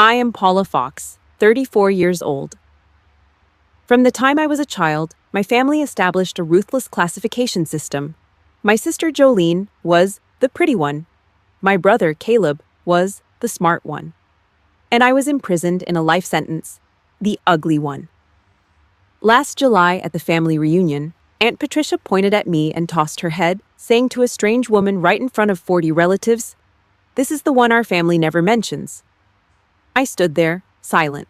I am Paula Fox, 34 years old. From the time I was a child, my family established a ruthless classification system. My sister Jolene was the pretty one. My brother Caleb was the smart one. And I was imprisoned in a life sentence, the ugly one. Last July at the family reunion, Aunt Patricia pointed at me and tossed her head, saying to a strange woman right in front of 40 relatives, "This is the one our family never mentions." I stood there, silent.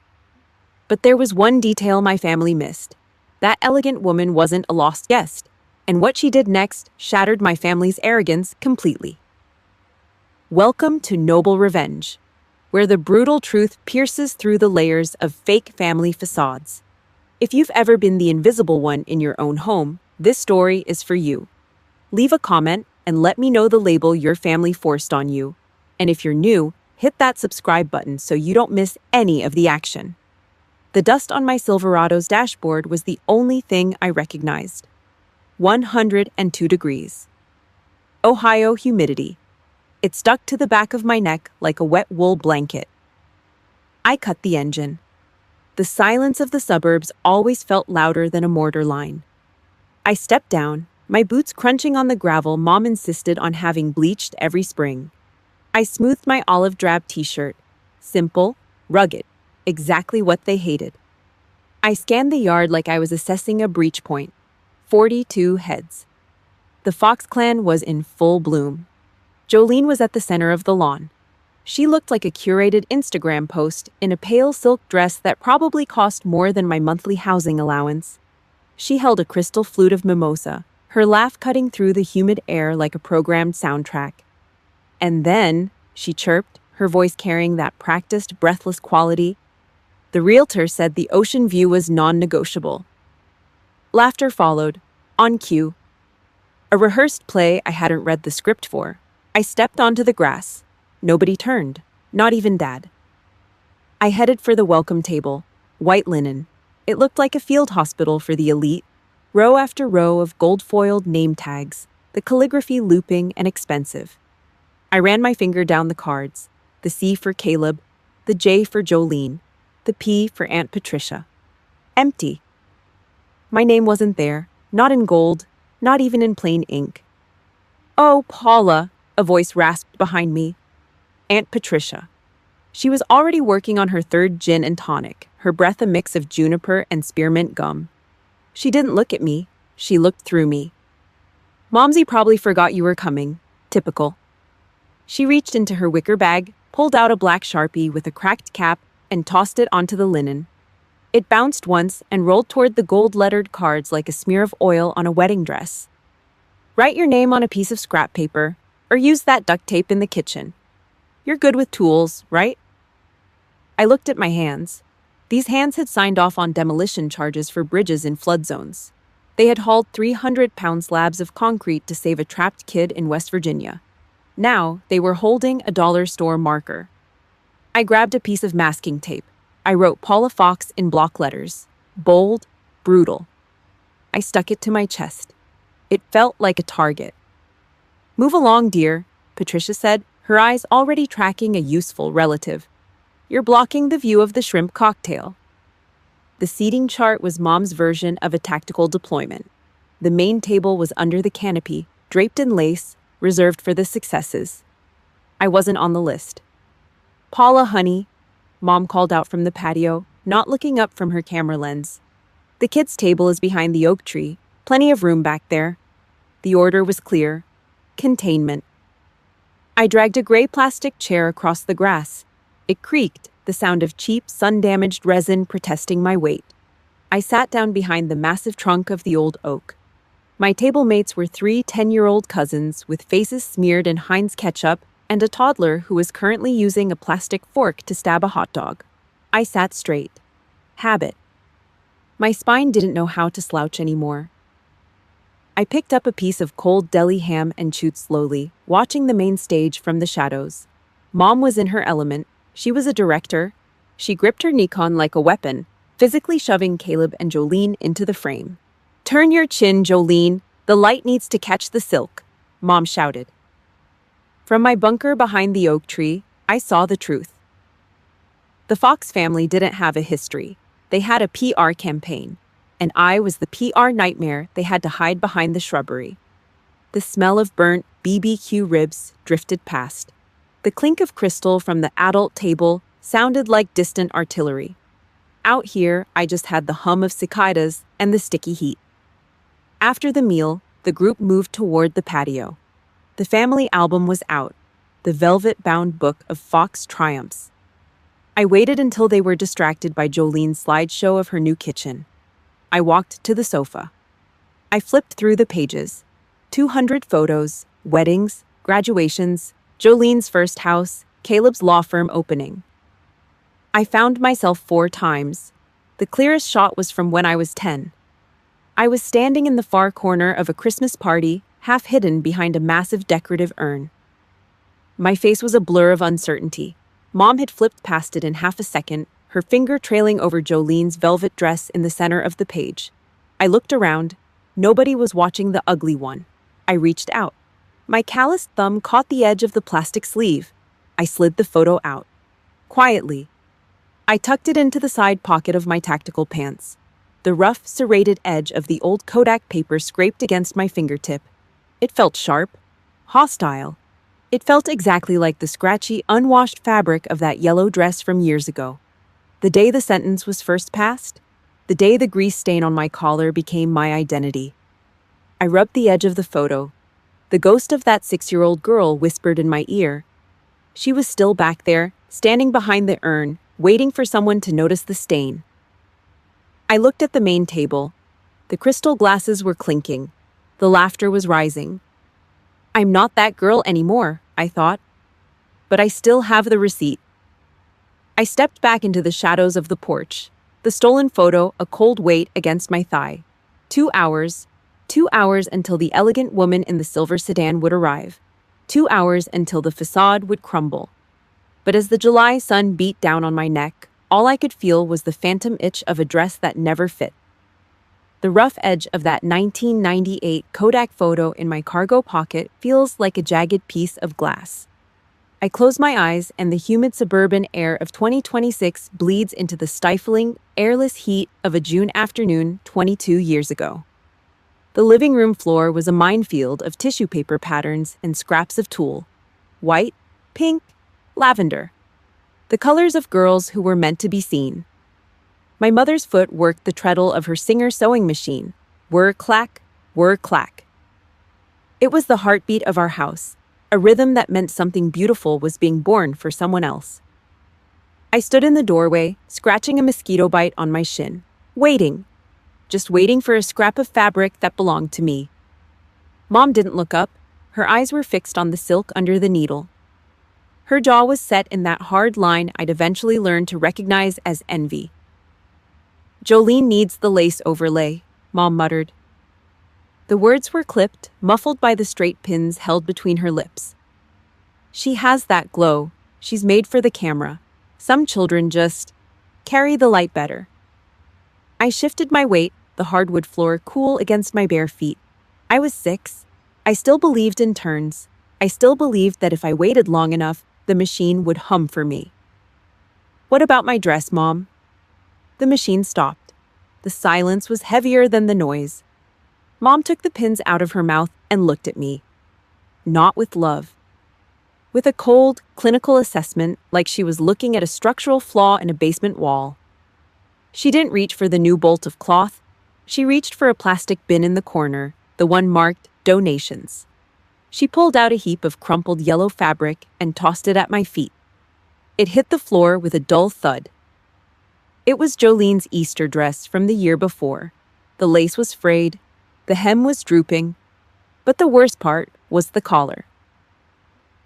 But there was one detail my family missed. That elegant woman wasn't a lost guest, and what she did next shattered my family's arrogance completely. Welcome to Noble Revenge, where the brutal truth pierces through the layers of fake family facades. If you've ever been the invisible one in your own home, this story is for you. Leave a comment and let me know the label your family forced on you. And if you're new, hit that subscribe button so you don't miss any of the action. The dust on my Silverado's dashboard was the only thing I recognized. 102 degrees. Ohio humidity. It stuck to the back of my neck like a wet wool blanket. I cut the engine. The silence of the suburbs always felt louder than a mortar line. I stepped down, my boots crunching on the gravel Mom insisted on having bleached every spring. I smoothed my olive drab t-shirt. Simple, rugged, exactly what they hated. I scanned the yard like I was assessing a breach point. 42 heads. The Fox clan was in full bloom. Jolene was at the center of the lawn. She looked like a curated Instagram post in a pale silk dress that probably cost more than my monthly housing allowance. She held a crystal flute of mimosa, her laugh cutting through the humid air like a programmed soundtrack. And then, she chirped, her voice carrying that practiced, breathless quality. The realtor said the ocean view was non-negotiable. Laughter followed, on cue. A rehearsed play I hadn't read the script for. I stepped onto the grass. Nobody turned, not even Dad. I headed for the welcome table, white linen. It looked like a field hospital for the elite, row after row of gold-foiled name tags, the calligraphy looping and expensive. I ran my finger down the cards, the C for Caleb, the J for Jolene, the P for Aunt Patricia. Empty. My name wasn't there, not in gold, not even in plain ink. "Oh, Paula," a voice rasped behind me. Aunt Patricia. She was already working on her third gin and tonic, her breath a mix of juniper and spearmint gum. She didn't look at me, she looked through me. "Momsy probably forgot you were coming. Typical." She reached into her wicker bag, pulled out a black Sharpie with a cracked cap, and tossed it onto the linen. It bounced once and rolled toward the gold-lettered cards like a smear of oil on a wedding dress. "Write your name on a piece of scrap paper, or use that duct tape in the kitchen. You're good with tools, right?" I looked at my hands. These hands had signed off on demolition charges for bridges in flood zones. They had hauled 300-pound slabs of concrete to save a trapped kid in West Virginia. Now, they were holding a dollar store marker. I grabbed a piece of masking tape. I wrote Paula Fox in block letters. Bold, brutal. I stuck it to my chest. It felt like a target. "Move along, dear," Patricia said, her eyes already tracking a useful relative. "You're blocking the view of the shrimp cocktail." The seating chart was Mom's version of a tactical deployment. The main table was under the canopy, draped in lace, reserved for the successes. I wasn't on the list. "Paula, honey," Mom called out from the patio, not looking up from her camera lens. "The kids' table is behind the oak tree. Plenty of room back there." The order was clear. Containment. I dragged a gray plastic chair across the grass. It creaked, the sound of cheap, sun-damaged resin protesting my weight. I sat down behind the massive trunk of the old oak. My table mates were 3 10-year-old cousins with faces smeared in Heinz ketchup and a toddler who was currently using a plastic fork to stab a hot dog. I sat straight. Habit. My spine didn't know how to slouch anymore. I picked up a piece of cold deli ham and chewed slowly, watching the main stage from the shadows. Mom was in her element. She was a director. She gripped her Nikon like a weapon, physically shoving Caleb and Jolene into the frame. "Turn your chin, Jolene. The light needs to catch the silk," Mom shouted. From my bunker behind the oak tree, I saw the truth. The Fox family didn't have a history. They had a PR campaign, and I was the PR nightmare they had to hide behind the shrubbery. The smell of burnt BBQ ribs drifted past. The clink of crystal from the adult table sounded like distant artillery. Out here, I just had the hum of cicadas and the sticky heat. After the meal, the group moved toward the patio. The family album was out, the velvet-bound book of Fox triumphs. I waited until they were distracted by Jolene's slideshow of her new kitchen. I walked to the sofa. I flipped through the pages. 200 photos, weddings, graduations, Jolene's first house, Caleb's law firm opening. I found myself 4 times. The clearest shot was from when I was 10. I was standing in the far corner of a Christmas party, half hidden behind a massive decorative urn. My face was a blur of uncertainty. Mom had flipped past it in half a second, her finger trailing over Jolene's velvet dress in the center of the page. I looked around. Nobody was watching the ugly one. I reached out. My calloused thumb caught the edge of the plastic sleeve. I slid the photo out. Quietly. I tucked it into the side pocket of my tactical pants. The rough, serrated edge of the old Kodak paper scraped against my fingertip. It felt sharp, hostile. It felt exactly like the scratchy, unwashed fabric of that yellow dress from years ago. The day the sentence was first passed, the day the grease stain on my collar became my identity. I rubbed the edge of the photo. The ghost of that 6-year-old girl whispered in my ear. She was still back there, standing behind the urn, waiting for someone to notice the stain. I looked at the main table. The crystal glasses were clinking. The laughter was rising. I'm not that girl anymore, I thought. But I still have the receipt. I stepped back into the shadows of the porch. The stolen photo, a cold weight against my thigh. 2 hours. 2 hours until the elegant woman in the silver sedan would arrive. 2 hours until the facade would crumble. But as the July sun beat down on my neck, all I could feel was the phantom itch of a dress that never fit. The rough edge of that 1998 Kodak photo in my cargo pocket feels like a jagged piece of glass. I close my eyes and the humid suburban air of 2026 bleeds into the stifling, airless heat of a June afternoon 22 years ago. The living room floor was a minefield of tissue paper patterns and scraps of tulle. White, pink, lavender. The colors of girls who were meant to be seen. My mother's foot worked the treadle of her Singer sewing machine. Whir clack, whir clack. It was the heartbeat of our house, a rhythm that meant something beautiful was being born for someone else. I stood in the doorway, scratching a mosquito bite on my shin, waiting, just waiting for a scrap of fabric that belonged to me. Mom didn't look up. Her eyes were fixed on the silk under the needle. Her jaw was set in that hard line I'd eventually learn to recognize as envy. Jolene needs the lace overlay, Mom muttered. The words were clipped, muffled by the straight pins held between her lips. She has that glow. She's made for the camera. Some children just carry the light better. I shifted my weight, the hardwood floor cool against my bare feet. I was 6. I still believed in turns. I still believed that if I waited long enough, the machine would hum for me. What about my dress, Mom? The machine stopped. The silence was heavier than the noise. Mom took the pins out of her mouth and looked at me. Not with love. With a cold, clinical assessment, like she was looking at a structural flaw in a basement wall. She didn't reach for the new bolt of cloth. She reached for a plastic bin in the corner, the one marked donations. She pulled out a heap of crumpled yellow fabric and tossed it at my feet. It hit the floor with a dull thud. It was Jolene's Easter dress from the year before. The lace was frayed, the hem was drooping, but the worst part was the collar.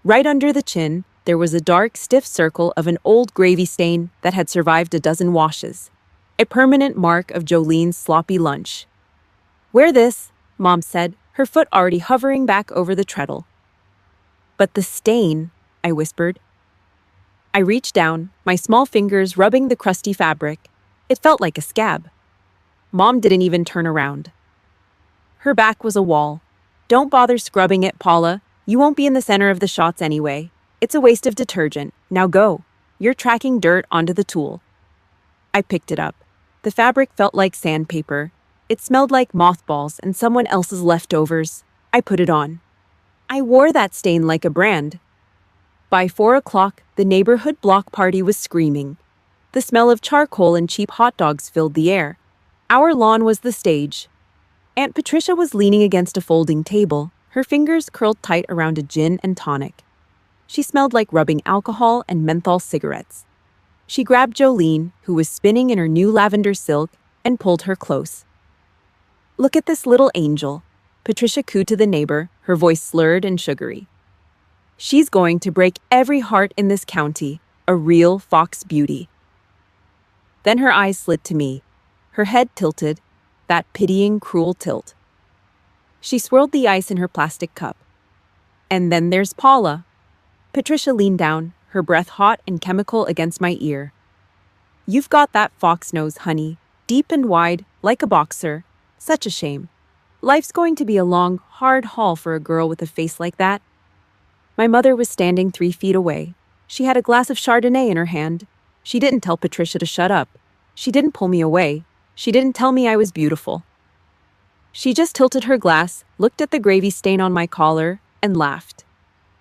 Right under the chin, there was a dark, stiff circle of an old gravy stain that had survived a dozen washes, a permanent mark of Jolene's sloppy lunch. Wear this, Mom said, her foot already hovering back over the treadle. But the stain, I whispered. I reached down, my small fingers rubbing the crusty fabric. It felt like a scab. Mom didn't even turn around. Her back was a wall. Don't bother scrubbing it, Paula. You won't be in the center of the shots anyway. It's a waste of detergent. Now go. You're tracking dirt onto the tool. I picked it up. The fabric felt like sandpaper. It smelled like mothballs and someone else's leftovers. I put it on. I wore that stain like a brand. By 4 o'clock, the neighborhood block party was screaming. The smell of charcoal and cheap hot dogs filled the air. Our lawn was the stage. Aunt Patricia was leaning against a folding table, her fingers curled tight around a gin and tonic. She smelled like rubbing alcohol and menthol cigarettes. She grabbed Jolene, who was spinning in her new lavender silk, and pulled her close. "Look at this little angel," Patricia cooed to the neighbor, her voice slurred and sugary. "She's going to break every heart in this county, a real Fox beauty." Then her eyes slid to me, her head tilted, that pitying, cruel tilt. She swirled the ice in her plastic cup. "And then there's Paula." Patricia leaned down, her breath hot and chemical against my ear. "You've got that fox nose, honey, deep and wide, like a boxer. Such a shame. Life's going to be a long, hard haul for a girl with a face like that." My mother was standing 3 feet away. She had a glass of Chardonnay in her hand. She didn't tell Patricia to shut up. She didn't pull me away. She didn't tell me I was beautiful. She just tilted her glass, looked at the gravy stain on my collar, and laughed.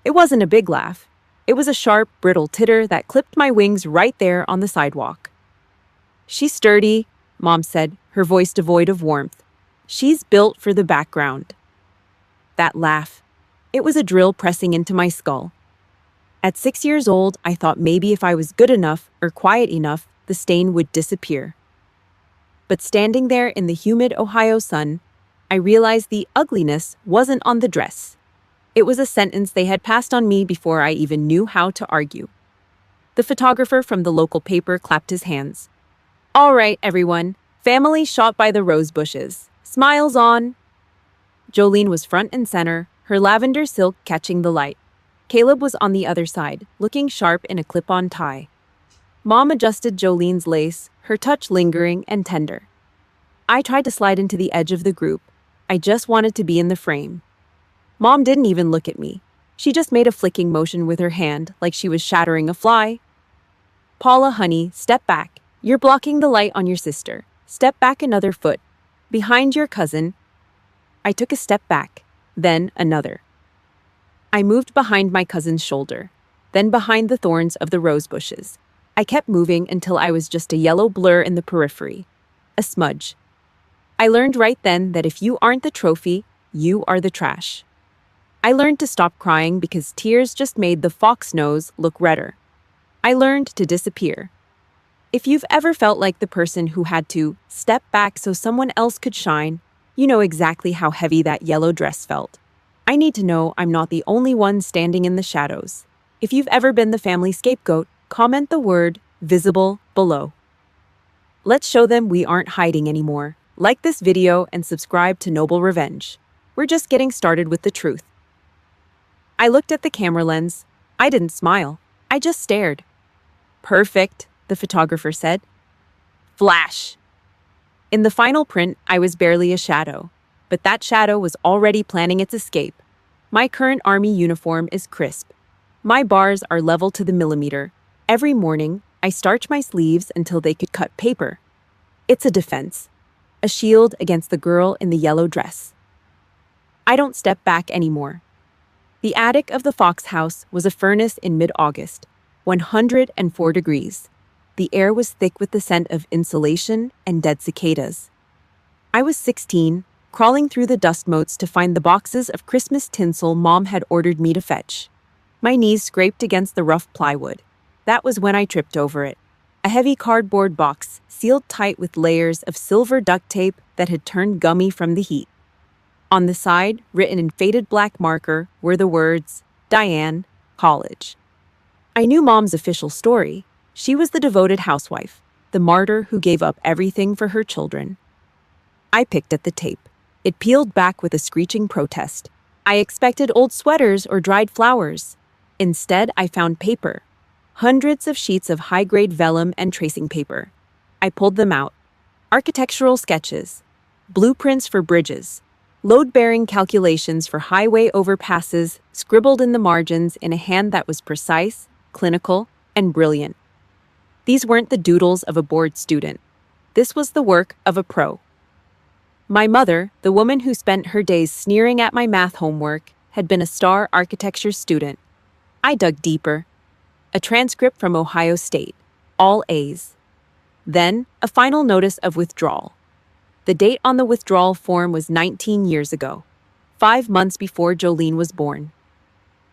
It wasn't a big laugh. It was a sharp, brittle titter that clipped my wings right there on the sidewalk. "She's sturdy," Mom said, her voice devoid of warmth. "She's built for the background." That laugh. It was a drill pressing into my skull. At 6 years old, I thought maybe if I was good enough or quiet enough, the stain would disappear. But standing there in the humid Ohio sun, I realized the ugliness wasn't on the dress. It was a sentence they had passed on me before I even knew how to argue. The photographer from the local paper clapped his hands. "All right, everyone. Family shot by the rose bushes. Smiles on." Jolene was front and center, her lavender silk catching the light. Caleb was on the other side, looking sharp in a clip-on tie. Mom adjusted Jolene's lace, her touch lingering and tender. I tried to slide into the edge of the group. I just wanted to be in the frame. Mom didn't even look at me. She just made a flicking motion with her hand, like she was shattering a fly. "Paula, honey, step back. You're blocking the light on your sister. Step back another foot. Behind your cousin." I took a step back, then another. I moved behind my cousin's shoulder, then behind the thorns of the rose bushes. I kept moving until I was just a yellow blur in the periphery, a smudge. I learned right then that if you aren't the trophy, you are the trash. I learned to stop crying because tears just made the fox nose look redder. I learned to disappear. If you've ever felt like the person who had to step back so someone else could shine, you know exactly how heavy that yellow dress felt. I need to know I'm not the only one standing in the shadows. If you've ever been the family scapegoat, comment the word visible below. Let's show them we aren't hiding anymore. Like this video and subscribe to Noble Revenge. We're just getting started with the truth. I looked at the camera lens. I didn't smile. I just stared. "Perfect," the photographer said. Flash. In the final print, I was barely a shadow, but that shadow was already planning its escape. My current army uniform is crisp. My bars are level to the millimeter. Every morning, I starch my sleeves until they could cut paper. It's a defense, a shield against the girl in the yellow dress. I don't step back anymore. The attic of the Fox house was a furnace in mid-August, 104 degrees. The air was thick with the scent of insulation and dead cicadas. I was 16, crawling through the dust motes to find the boxes of Christmas tinsel Mom had ordered me to fetch. My knees scraped against the rough plywood. That was when I tripped over it. A heavy cardboard box, sealed tight with layers of silver duct tape that had turned gummy from the heat. On the side, written in faded black marker, were the words, "Diane, College." I knew Mom's official story. She was the devoted housewife, the martyr who gave up everything for her children. I picked at the tape. It peeled back with a screeching protest. I expected old sweaters or dried flowers. Instead, I found paper. Hundreds of sheets of high-grade vellum and tracing paper. I pulled them out. Architectural sketches, blueprints for bridges, load-bearing calculations for highway overpasses scribbled in the margins in a hand that was precise, clinical, and brilliant. These weren't the doodles of a bored student. This was the work of a pro. My mother, the woman who spent her days sneering at my math homework, had been a star architecture student. I dug deeper. A transcript from Ohio State. All A's. Then, a final notice of withdrawal. The date on the withdrawal form was 19 years ago, 5 months before Jolene was born.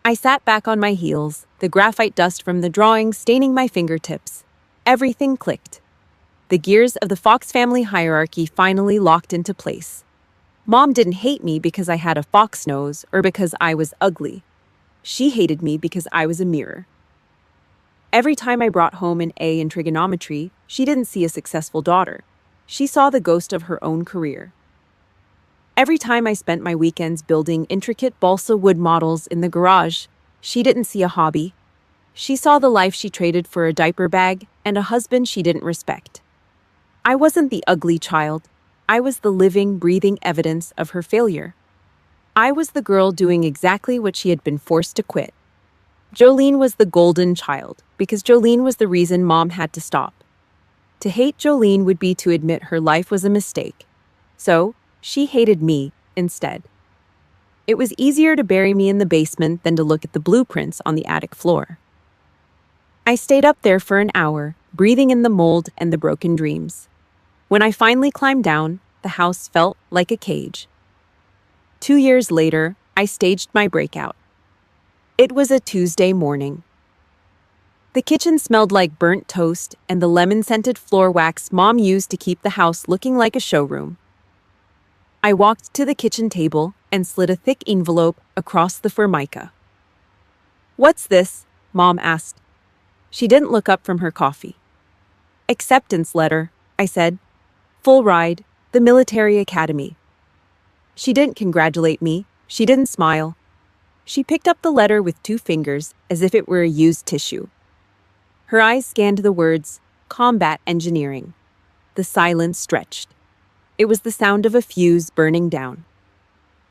I sat back on my heels, the graphite dust from the drawing staining my fingertips. Everything clicked. The gears of the Fox family hierarchy finally locked into place. Mom didn't hate me because I had a fox nose or because I was ugly. She hated me because I was a mirror. Every time I brought home an A in trigonometry, she didn't see a successful daughter. She saw the ghost of her own career. Every time I spent my weekends building intricate balsa wood models in the garage, she didn't see a hobby. She saw the life she traded for a diaper bag and a husband she didn't respect. I wasn't the ugly child. I was the living, breathing evidence of her failure. I was the girl doing exactly what she had been forced to quit. Jolene was the golden child, because Jolene was the reason Mom had to stop. To hate Jolene would be to admit her life was a mistake. So, she hated me instead. It was easier to bury me in the basement than to look at the blueprints on the attic floor. I stayed up there for an hour, breathing in the mold and the broken dreams. When I finally climbed down, the house felt like a cage. 2 years later, I staged my breakout. It was a Tuesday morning. The kitchen smelled like burnt toast and the lemon-scented floor wax Mom used to keep the house looking like a showroom. I walked to the kitchen table and slid a thick envelope across the formica. "What's this?" Mom asked. She didn't look up from her coffee. "Acceptance letter," I said. "Full ride, the military academy." She didn't congratulate me. She didn't smile. She picked up the letter with 2 fingers as if it were a used tissue. Her eyes scanned the words, "Combat Engineering." The silence stretched. It was the sound of a fuse burning down.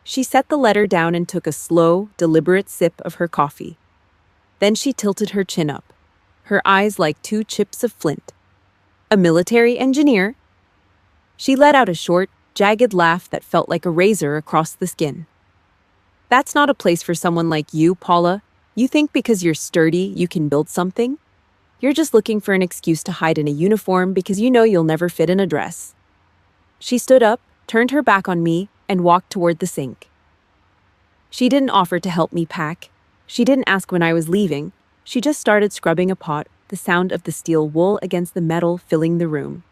She set the letter down and took a slow, deliberate sip of her coffee. Then she tilted her chin up, her eyes like 2 chips of flint. "A military engineer?" She let out a short, jagged laugh that felt like a razor across the skin. "That's not a place for someone like you, Paula. You think because you're sturdy, you can build something? You're just looking for an excuse to hide in a uniform because you know you'll never fit in a dress." She stood up, turned her back on me, and walked toward the sink. She didn't offer to help me pack. She didn't ask when I was leaving. She just started scrubbing a pot, the sound of the steel wool against the metal filling the room.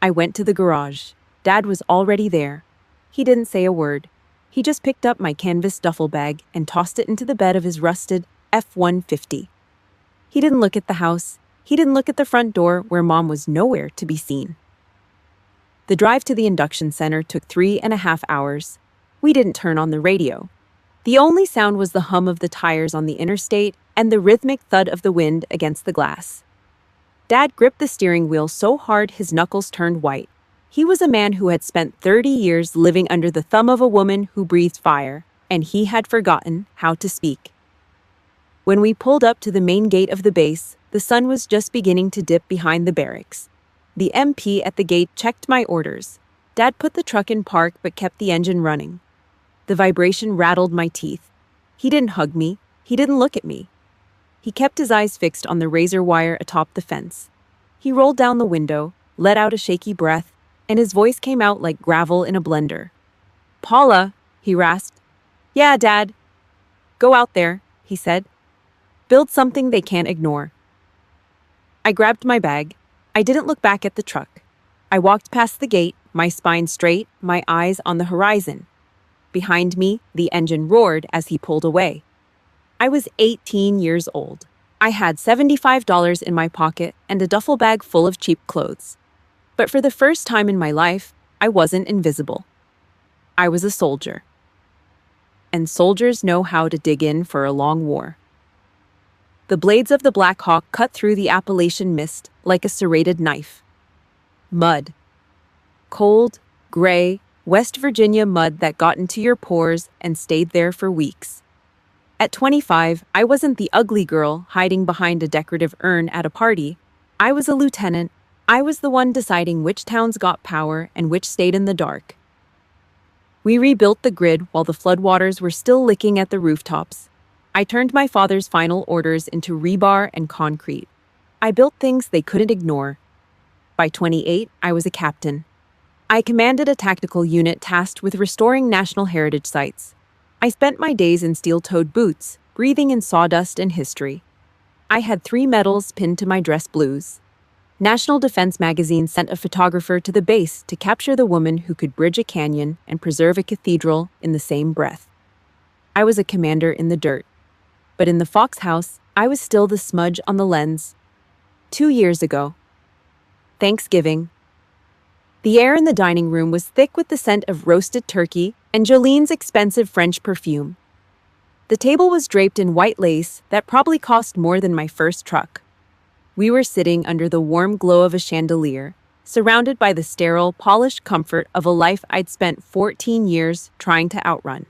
I went to the garage. Dad was already there. He didn't say a word. He just picked up my canvas duffel bag and tossed it into the bed of his rusted F-150. He didn't look at the house. He didn't look at the front door where Mom was nowhere to be seen. The drive to the induction center took 3.5 hours. We didn't turn on the radio. The only sound was the hum of the tires on the interstate and the rhythmic thud of the wind against the glass. Dad gripped the steering wheel so hard his knuckles turned white. He was a man who had spent 30 years living under the thumb of a woman who breathed fire, and he had forgotten how to speak. When we pulled up to the main gate of the base, the sun was just beginning to dip behind the barracks. The MP at the gate checked my orders. Dad put the truck in park but kept the engine running. The vibration rattled my teeth. He didn't hug me. He didn't look at me. He kept his eyes fixed on the razor wire atop the fence. He rolled down the window, let out a shaky breath, and his voice came out like gravel in a blender. "Paula," he rasped. "Yeah, Dad." "Go out there," he said. "Build something they can't ignore." I grabbed my bag. I didn't look back at the truck. I walked past the gate, my spine straight, my eyes on the horizon. Behind me, the engine roared as he pulled away. I was 18 years old. I had $75 in my pocket and a duffel bag full of cheap clothes. But for the first time in my life, I wasn't invisible. I was a soldier. And soldiers know how to dig in for a long war. The blades of the Black Hawk cut through the Appalachian mist like a serrated knife. Mud. Cold, gray, West Virginia mud that got into your pores and stayed there for weeks. At 25, I wasn't the ugly girl hiding behind a decorative urn at a party. I was a lieutenant. I was the one deciding which towns got power and which stayed in the dark. We rebuilt the grid while the floodwaters were still licking at the rooftops. I turned my father's final orders into rebar and concrete. I built things they couldn't ignore. By 28, I was a captain. I commanded a tactical unit tasked with restoring national heritage sites. I spent my days in steel-toed boots, breathing in sawdust and history. I had 3 medals pinned to my dress blues. National Defense Magazine sent a photographer to the base to capture the woman who could bridge a canyon and preserve a cathedral in the same breath. I was a commander in the dirt. But in the Fox house, I was still the smudge on the lens. 2 years ago. Thanksgiving. The air in the dining room was thick with the scent of roasted turkey and Jolene's expensive French perfume. The table was draped in white lace that probably cost more than my first truck. We were sitting under the warm glow of a chandelier, surrounded by the sterile, polished comfort of a life I'd spent 14 years trying to outrun.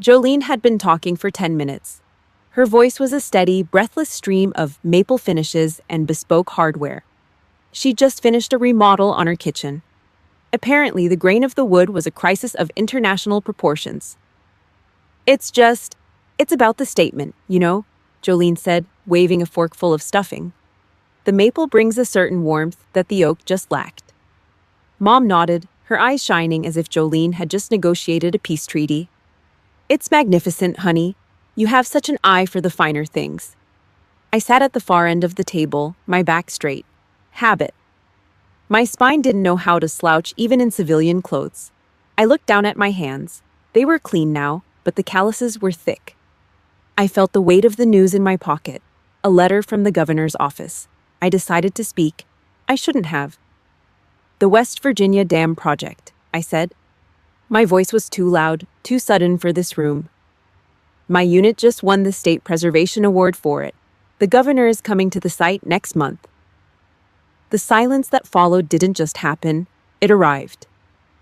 Jolene had been talking for 10 minutes. Her voice was a steady, breathless stream of maple finishes and bespoke hardware. She'd just finished a remodel on her kitchen. Apparently, the grain of the wood was a crisis of international proportions. It's about the statement, you know, Jolene said, waving a forkful of stuffing. The maple brings a certain warmth that the oak just lacked. Mom nodded, her eyes shining as if Jolene had just negotiated a peace treaty. It's magnificent, honey. You have such an eye for the finer things. I sat at the far end of the table, my back straight. Habit. My spine didn't know how to slouch even in civilian clothes. I looked down at my hands. They were clean now, but the calluses were thick. I felt the weight of the news in my pocket. A letter from the governor's office. I decided to speak. I shouldn't have. The West Virginia Dam Project, I said. My voice was too loud, too sudden for this room. My unit just won the State Preservation Award for it. The governor is coming to the site next month. The silence that followed didn't just happen, it arrived.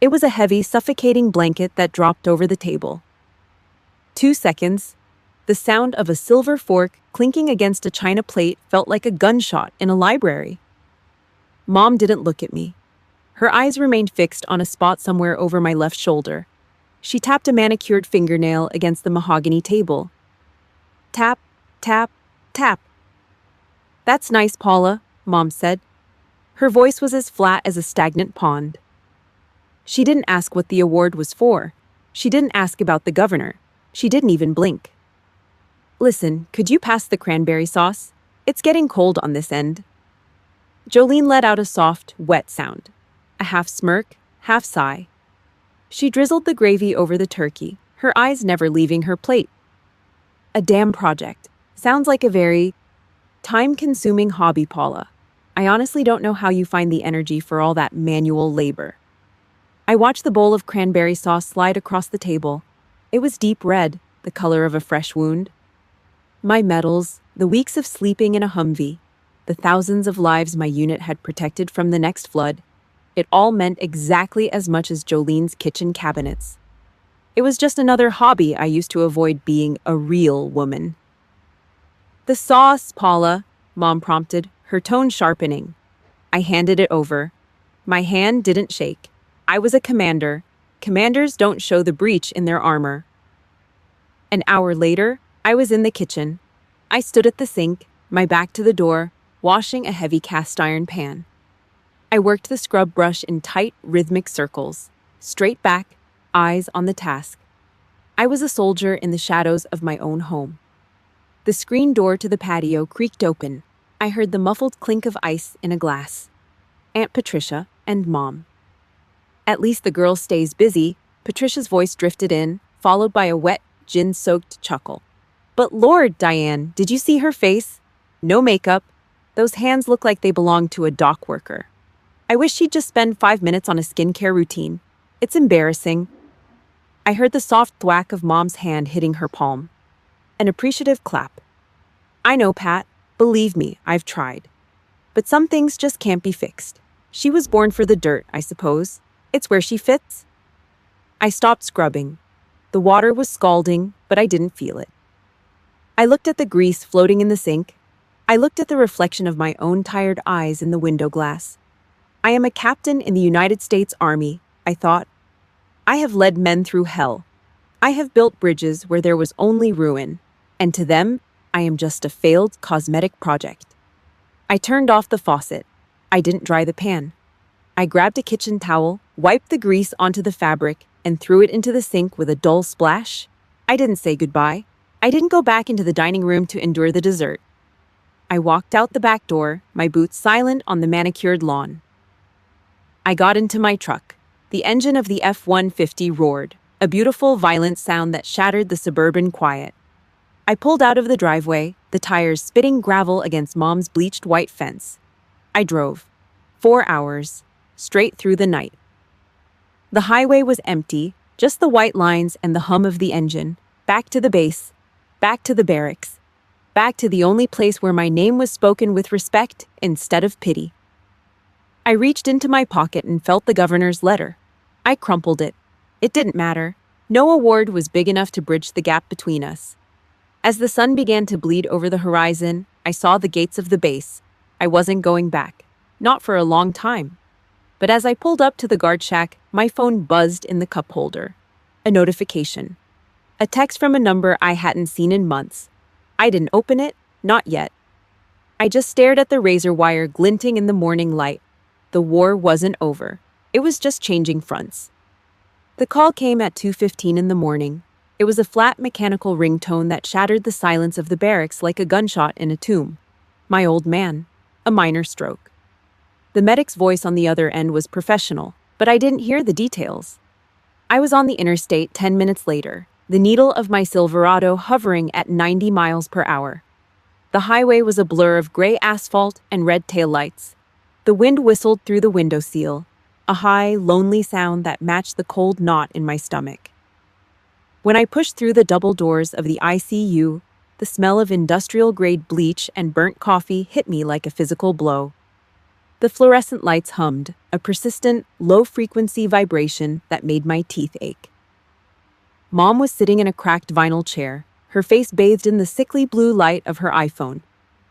It was a heavy, suffocating blanket that dropped over the table. 2 seconds. The sound of a silver fork clinking against a china plate felt like a gunshot in a library. Mom didn't look at me. Her eyes remained fixed on a spot somewhere over my left shoulder. She tapped a manicured fingernail against the mahogany table. Tap, tap, tap. That's nice, Paula, Mom said. Her voice was as flat as a stagnant pond. She didn't ask what the award was for. She didn't ask about the governor. She didn't even blink. Listen, could you pass the cranberry sauce? It's getting cold on this end. Jolene let out a soft, wet sound. A half smirk, half sigh. She drizzled the gravy over the turkey, her eyes never leaving her plate. A dam project. Sounds like a very time-consuming hobby, Paula. I honestly don't know how you find the energy for all that manual labor. I watched the bowl of cranberry sauce slide across the table. It was deep red, the color of a fresh wound. My medals, the weeks of sleeping in a Humvee, the thousands of lives my unit had protected from the next flood, it all meant exactly as much as Jolene's kitchen cabinets. It was just another hobby I used to avoid being a real woman. The sauce, Paula, Mom prompted, her tone sharpening. I handed it over. My hand didn't shake. I was a commander. Commanders don't show the breach in their armor. An hour later, I was in the kitchen. I stood at the sink, my back to the door, washing a heavy cast iron pan. I worked the scrub brush in tight, rhythmic circles, straight back, eyes on the task. I was a soldier in the shadows of my own home. The screen door to the patio creaked open. I heard the muffled clink of ice in a glass. Aunt Patricia and Mom. At least the girl stays busy, Patricia's voice drifted in, followed by a wet, gin-soaked chuckle. But Lord, Diane, did you see her face? No makeup. Those hands look like they belong to a dock worker. I wish she'd just spend 5 minutes on a skincare routine. It's embarrassing. I heard the soft thwack of Mom's hand hitting her palm. An appreciative clap. I know, Pat. Believe me, I've tried. But some things just can't be fixed. She was born for the dirt, I suppose. It's where she fits. I stopped scrubbing. The water was scalding, but I didn't feel it. I looked at the grease floating in the sink. I looked at the reflection of my own tired eyes in the window glass. I am a captain in the United States Army, I thought. I have led men through hell. I have built bridges where there was only ruin, and to them, I am just a failed cosmetic project. I turned off the faucet. I didn't dry the pan. I grabbed a kitchen towel, wiped the grease onto the fabric, and threw it into the sink with a dull splash. I didn't say goodbye. I didn't go back into the dining room to endure the dessert. I walked out the back door, my boots silent on the manicured lawn. I got into my truck. The engine of the F-150 roared, a beautiful, violent sound that shattered the suburban quiet. I pulled out of the driveway, the tires spitting gravel against Mom's bleached white fence. I drove. 4 hours, straight through the night. The highway was empty, just the white lines and the hum of the engine. Back to the base, back to the barracks, back to the only place where my name was spoken with respect instead of pity. I reached into my pocket and felt the governor's letter. I crumpled it. It didn't matter. No award was big enough to bridge the gap between us. As the sun began to bleed over the horizon, I saw the gates of the base. I wasn't going back. Not for a long time. But as I pulled up to the guard shack, my phone buzzed in the cup holder. A notification. A text from a number I hadn't seen in months. I didn't open it, not yet. I just stared at the razor wire glinting in the morning light. The war wasn't over. It was just changing fronts. The call came at 2:15 in the morning. It was a flat mechanical ringtone that shattered the silence of the barracks like a gunshot in a tomb. My old man. A minor stroke. The medic's voice on the other end was professional, but I didn't hear the details. I was on the interstate 10 minutes later, the needle of my Silverado hovering at 90 miles per hour. The highway was a blur of gray asphalt and red taillights. The wind whistled through the window sill, a high, lonely sound that matched the cold knot in my stomach. When I pushed through the double doors of the ICU, the smell of industrial-grade bleach and burnt coffee hit me like a physical blow. The fluorescent lights hummed, a persistent, low-frequency vibration that made my teeth ache. Mom was sitting in a cracked vinyl chair, her face bathed in the sickly blue light of her iPhone.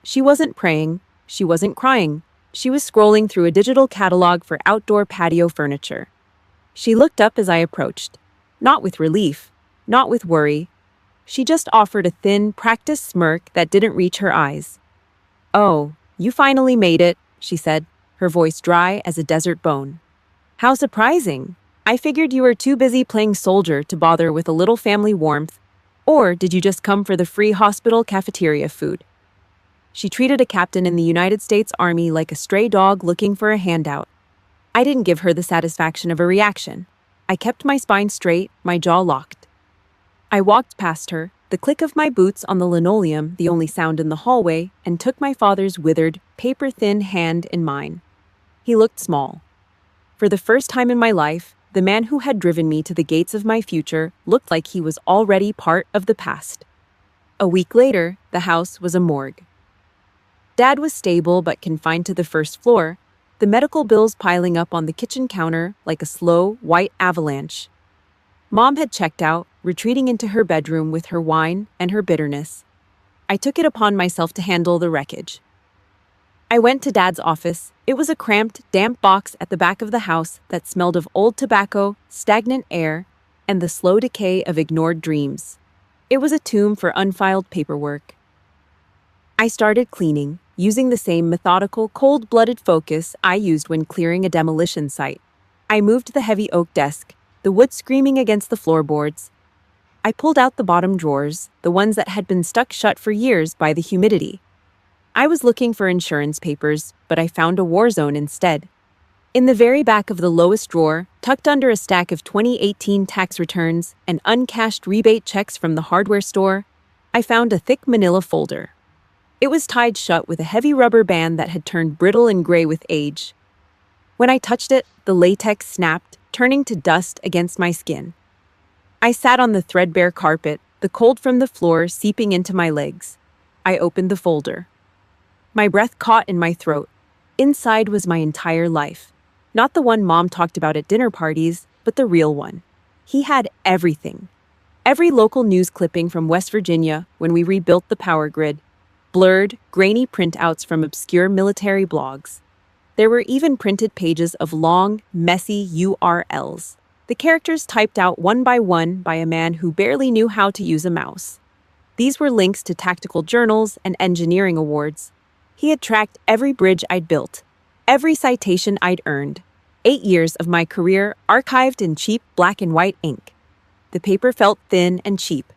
She wasn't praying, she wasn't crying, she was scrolling through a digital catalog for outdoor patio furniture. She looked up as I approached, not with relief, not with worry. She just offered a thin, practiced smirk that didn't reach her eyes. "Oh, you finally made it," she said, her voice dry as a desert bone. "How surprising! I figured you were too busy playing soldier to bother with a little family warmth. Or did you just come for the free hospital cafeteria food?" She treated a captain in the United States Army like a stray dog looking for a handout. I didn't give her the satisfaction of a reaction. I kept my spine straight, my jaw locked. I walked past her, the click of my boots on the linoleum the only sound in the hallway, and took my father's withered, paper-thin hand in mine. He looked small. For the first time in my life, the man who had driven me to the gates of my future looked like he was already part of the past. A week later, the house was a morgue. Dad was stable but confined to the first floor, the medical bills piling up on the kitchen counter like a slow, white avalanche. Mom had checked out, retreating into her bedroom with her wine and her bitterness. I took it upon myself to handle the wreckage. I went to Dad's office. It was a cramped, damp box at the back of the house that smelled of old tobacco, stagnant air, and the slow decay of ignored dreams. It was a tomb for unfiled paperwork. I started cleaning, using the same methodical, cold-blooded focus I used when clearing a demolition site. I moved the heavy oak desk, the wood screaming against the floorboards. I pulled out the bottom drawers, the ones that had been stuck shut for years by the humidity. I was looking for insurance papers, but I found a war zone instead. In the very back of the lowest drawer, tucked under a stack of 2018 tax returns and uncashed rebate checks from the hardware store, I found a thick manila folder. It was tied shut with a heavy rubber band that had turned brittle and gray with age. When I touched it, the latex snapped, turning to dust against my skin. I sat on the threadbare carpet, the cold from the floor seeping into my legs. I opened the folder. My breath caught in my throat. Inside was my entire life. Not the one Mom talked about at dinner parties, but the real one. He had everything. Every local news clipping from West Virginia when we rebuilt the power grid. blurred, grainy printouts from obscure military blogs. There were even printed pages of long, messy URLs, the characters typed out one by a man who barely knew how to use a mouse. These were links to tactical journals and engineering awards. He had tracked every bridge I'd built, every citation I'd earned, 8 years of my career archived in cheap black and white ink. The paper felt thin and cheap,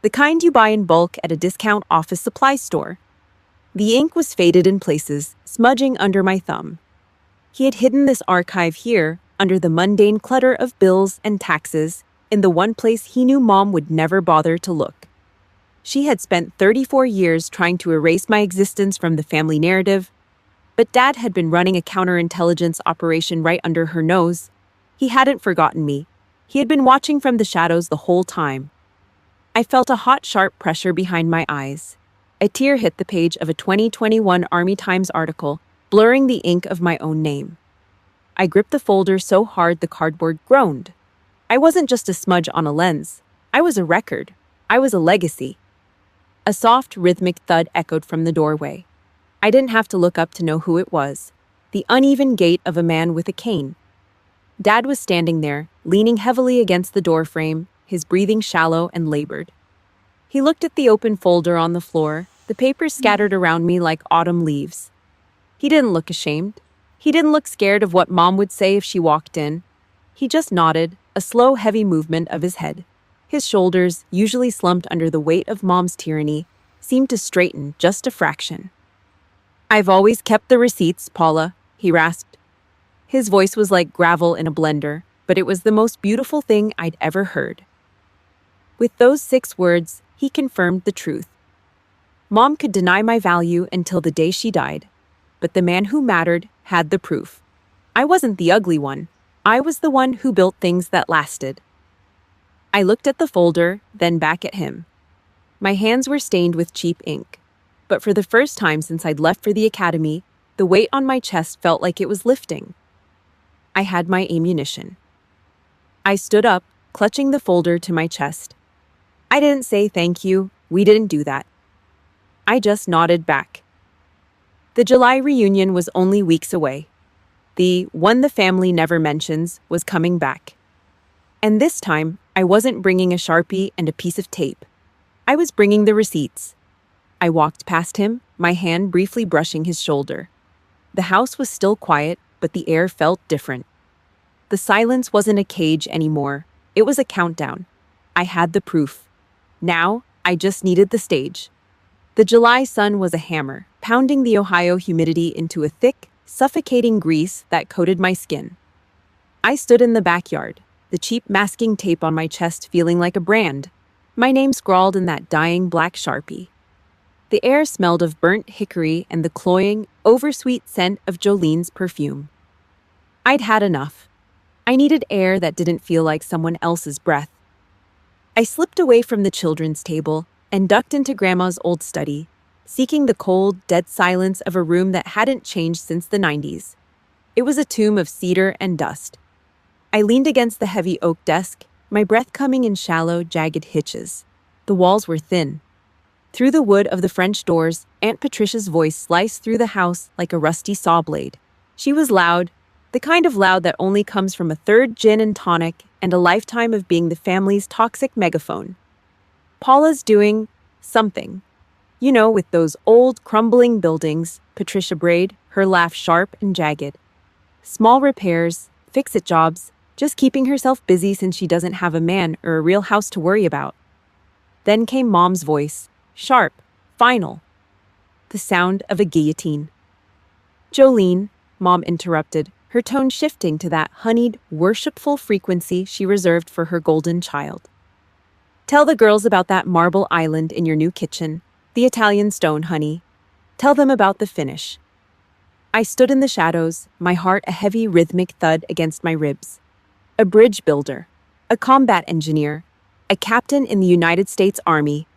the kind you buy in bulk at a discount office supply store. The ink was faded in places, smudging under my thumb. He had hidden this archive here, under the mundane clutter of bills and taxes, in the one place he knew Mom would never bother to look. She had spent 34 years trying to erase my existence from the family narrative, but Dad had been running a counterintelligence operation right under her nose. He hadn't forgotten me. He had been watching from the shadows the whole time. I felt a hot, sharp pressure behind my eyes. A tear hit the page of a 2021 Army Times article, blurring the ink of my own name. I gripped the folder so hard the cardboard groaned. I wasn't just a smudge on a lens. I was a record. I was a legacy. A soft, rhythmic thud echoed from the doorway. I didn't have to look up to know who it was. The uneven gait of a man with a cane. Dad was standing there, leaning heavily against the doorframe, his breathing shallow and labored. He looked at the open folder on the floor, the papers scattered around me like autumn leaves. He didn't look ashamed. He didn't look scared of what Mom would say if she walked in. He just nodded, a slow, heavy movement of his head. His shoulders, usually slumped under the weight of Mom's tyranny, seemed to straighten just a fraction. "I've always kept the receipts, Paula," he rasped. His voice was like gravel in a blender, but it was the most beautiful thing I'd ever heard. With those 6 words, he confirmed the truth. Mom could deny my value until the day she died, but the man who mattered had the proof. I wasn't the ugly one. I was the one who built things that lasted. I looked at the folder, then back at him. My hands were stained with cheap ink, but for the first time since I'd left for the academy, the weight on my chest felt like it was lifting. I had my ammunition. I stood up, clutching the folder to my chest. I didn't say thank you, we didn't do that. I just nodded back. The July reunion was only weeks away. The one the family never mentions was coming back. And this time, I wasn't bringing a Sharpie and a piece of tape. I was bringing the receipts. I walked past him, my hand briefly brushing his shoulder. The house was still quiet, but the air felt different. The silence wasn't a cage anymore. It was a countdown. I had the proof. Now, I just needed the stage. The July sun was a hammer, pounding the Ohio humidity into a thick, suffocating grease that coated my skin. I stood in the backyard, the cheap masking tape on my chest feeling like a brand, my name scrawled in that dying black Sharpie. The air smelled of burnt hickory and the cloying, oversweet scent of Jolene's perfume. I'd had enough. I needed air that didn't feel like someone else's breath. I slipped away from the children's table and ducked into Grandma's old study, seeking the cold, dead silence of a room that hadn't changed since the 90s. It was a tomb of cedar and dust. I leaned against the heavy oak desk, my breath coming in shallow, jagged hitches. The walls were thin. Through the wood of the French doors, Aunt Patricia's voice sliced through the house like a rusty saw blade. She was loud, the kind of loud that only comes from a third gin and tonic and a lifetime of being the family's toxic megaphone. Paula's doing something. You know, with those old, crumbling buildings, Patricia brayed, her laugh sharp and jagged. Small repairs, fix-it jobs, just keeping herself busy since she doesn't have a man or a real house to worry about. Then came Mom's voice, sharp, final. The sound of a guillotine. "Jolene," Mom interrupted, her tone shifting to that honeyed, worshipful frequency she reserved for her golden child. "Tell the girls about that marble island in your new kitchen, the Italian stone, honey. Tell them about the finish." I stood in the shadows, my heart a heavy rhythmic thud against my ribs. A bridge builder, a combat engineer, a captain in the United States Army.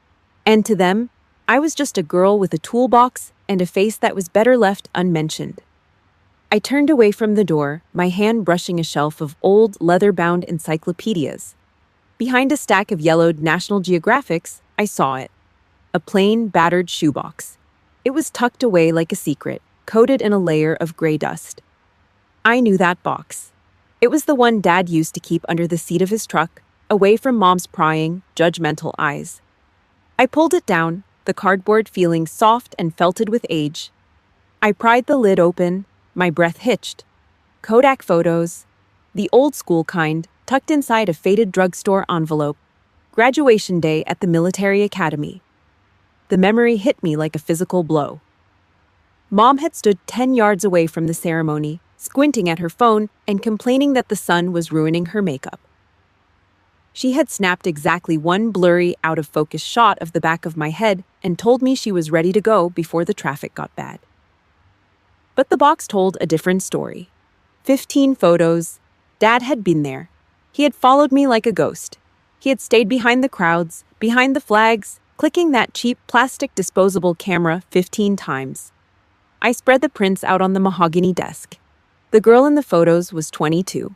And to them, I was just a girl with a toolbox and a face that was better left unmentioned. I turned away from the door, my hand brushing a shelf of old, leather-bound encyclopedias. Behind a stack of yellowed National Geographics, I saw it. A plain, battered shoebox. It was tucked away like a secret, coated in a layer of gray dust. I knew that box. It was the one Dad used to keep under the seat of his truck, away from Mom's prying, judgmental eyes. I pulled it down, the cardboard feeling soft and felted with age. I pried the lid open, my breath hitched. Kodak photos, the old school kind, tucked inside a faded drugstore envelope. Graduation day at the military academy. The memory hit me like a physical blow. Mom had stood 10 yards away from the ceremony, squinting at her phone and complaining that the sun was ruining her makeup. She had snapped exactly one blurry, out-of-focus shot of the back of my head and told me she was ready to go before the traffic got bad. But the box told a different story. 15 photos. Dad had been there. He had followed me like a ghost. He had stayed behind the crowds, behind the flags, clicking that cheap plastic disposable camera 15 times. I spread the prints out on the mahogany desk. The girl in the photos was 22.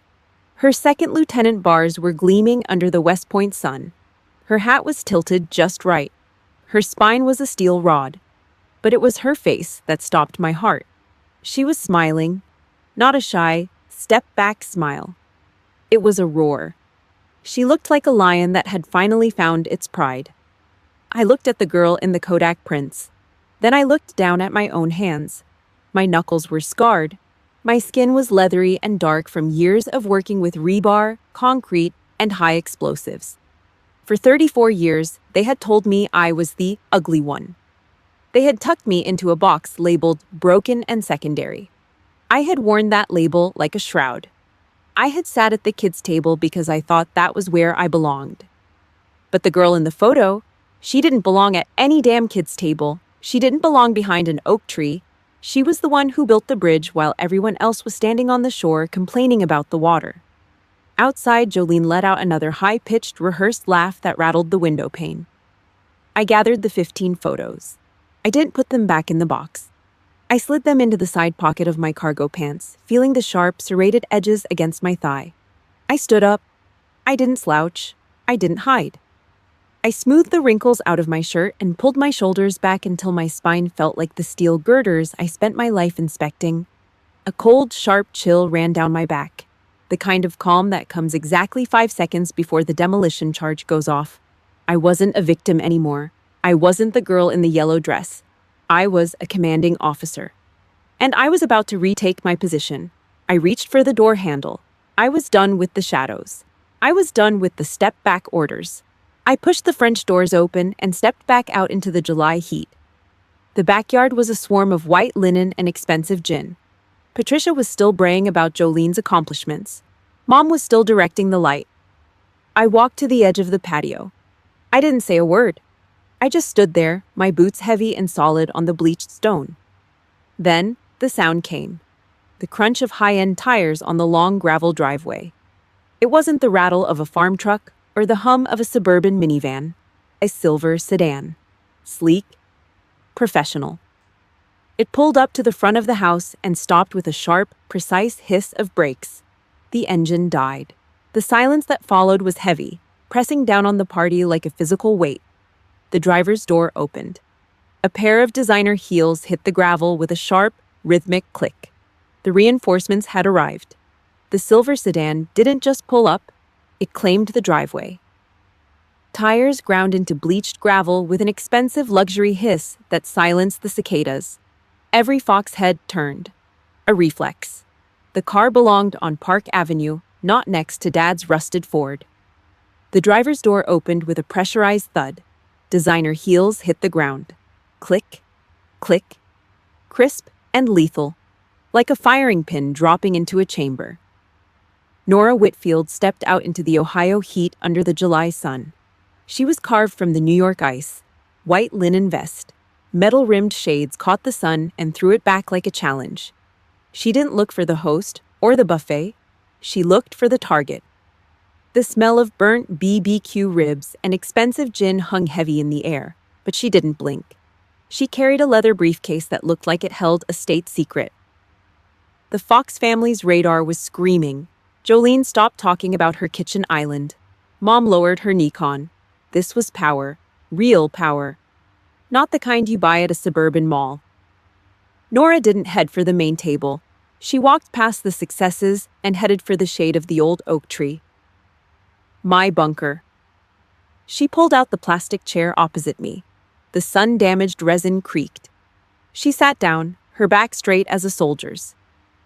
Her second lieutenant bars were gleaming under the West Point sun. Her hat was tilted just right. Her spine was a steel rod. But it was her face that stopped my heart. She was smiling, not a shy, step-back smile. It was a roar. She looked like a lion that had finally found its pride. I looked at the girl in the Kodak prints. Then I looked down at my own hands. My knuckles were scarred. My skin was leathery and dark from years of working with rebar, concrete, and high explosives. For 34 years, they had told me I was the ugly one. They had tucked me into a box labeled broken and secondary. I had worn that label like a shroud. I had sat at the kids' table because I thought that was where I belonged. But the girl in the photo, she didn't belong at any damn kids' table. She didn't belong behind an oak tree. She was the one who built the bridge while everyone else was standing on the shore complaining about the water. Outside, Jolene let out another high-pitched, rehearsed laugh that rattled the window pane. I gathered the 15 photos. I didn't put them back in the box. I slid them into the side pocket of my cargo pants, feeling the sharp, serrated edges against my thigh. I stood up. I didn't slouch. I didn't hide. I smoothed the wrinkles out of my shirt and pulled my shoulders back until my spine felt like the steel girders I spent my life inspecting. A cold, sharp chill ran down my back, the kind of calm that comes exactly 5 seconds before the demolition charge goes off. I wasn't a victim anymore. I wasn't the girl in the yellow dress. I was a commanding officer. And I was about to retake my position. I reached for the door handle. I was done with the shadows. I was done with the step-back orders. I pushed the French doors open and stepped back out into the July heat. The backyard was a swarm of white linen and expensive gin. Patricia was still braying about Jolene's accomplishments. Mom was still directing the light. I walked to the edge of the patio. I didn't say a word. I just stood there, my boots heavy and solid on the bleached stone. Then, the sound came. The crunch of high-end tires on the long gravel driveway. It wasn't the rattle of a farm truck or the hum of a suburban minivan. A silver sedan. Sleek. Professional. It pulled up to the front of the house and stopped with a sharp, precise hiss of brakes. The engine died. The silence that followed was heavy, pressing down on the party like a physical weight. The driver's door opened. A pair of designer heels hit the gravel with a sharp, rhythmic click. The reinforcements had arrived. The silver sedan didn't just pull up, it claimed the driveway. Tires ground into bleached gravel with an expensive luxury hiss that silenced the cicadas. Every fox head turned. A reflex. The car belonged on Park Avenue, not next to Dad's rusted Ford. The driver's door opened with a pressurized thud. Designer heels hit the ground. Click, click, crisp and lethal, like a firing pin dropping into a chamber. Nora Whitfield stepped out into the Ohio heat under the July sun. She was carved from the New York ice. White linen vest, metal-rimmed shades caught the sun and threw it back like a challenge. She didn't look for the host or the buffet. She looked for the target. The smell of burnt BBQ ribs and expensive gin hung heavy in the air, but she didn't blink. She carried a leather briefcase that looked like it held a state secret. The Fox family's radar was screaming. Jolene stopped talking about her kitchen island. Mom lowered her Nikon. This was power. Real power. not the kind you buy at a suburban mall. Nora didn't head for the main table. She walked past the successes and headed for the shade of the old oak tree. My bunker. She pulled out the plastic chair opposite me. The sun-damaged resin creaked. She sat down, her back straight as a soldier's.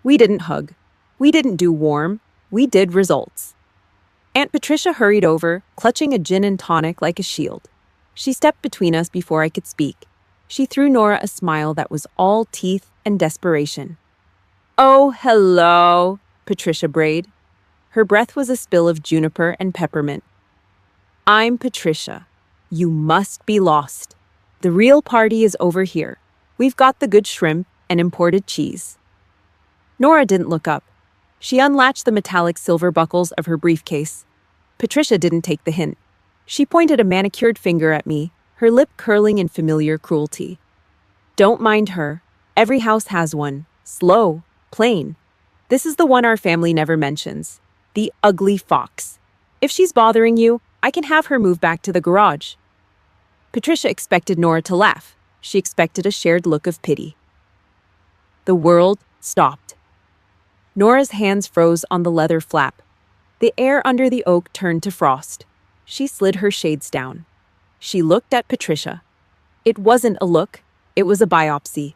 We didn't hug. We didn't do warm. We did results. Aunt Patricia hurried over, clutching a gin and tonic like a shield. She stepped between us before I could speak. She threw Nora a smile that was all teeth and desperation. "Oh, hello," Patricia brayed. Her breath was a spill of juniper and peppermint. "I'm Patricia. You must be lost. The real party is over here. We've got the good shrimp and imported cheese." Nora didn't look up. She unlatched the metallic silver buckles of her briefcase. Patricia didn't take the hint. She pointed a manicured finger at me, her lip curling in familiar cruelty. "Don't mind her. Every house has one. Slow, plain. This is the one our family never mentions. The ugly fox. If she's bothering you, I can have her move back to the garage." Patricia expected Nora to laugh. She expected a shared look of pity. The world stopped. Nora's hands froze on the leather flap. The air under the oak turned to frost. She slid her shades down. She looked at Patricia. It wasn't a look, it was a biopsy.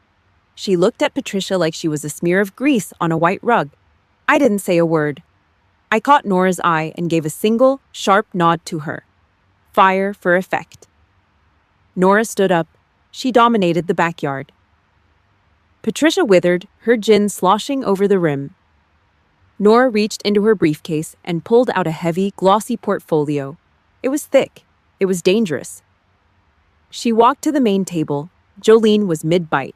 She looked at Patricia like she was a smear of grease on a white rug. I didn't say a word. I caught Nora's eye and gave a single, sharp nod to her. Fire for effect. Nora stood up. She dominated the backyard. Patricia withered, her gin sloshing over the rim. Nora reached into her briefcase and pulled out a heavy, glossy portfolio. It was thick. It was dangerous. She walked to the main table. Jolene was mid-bite.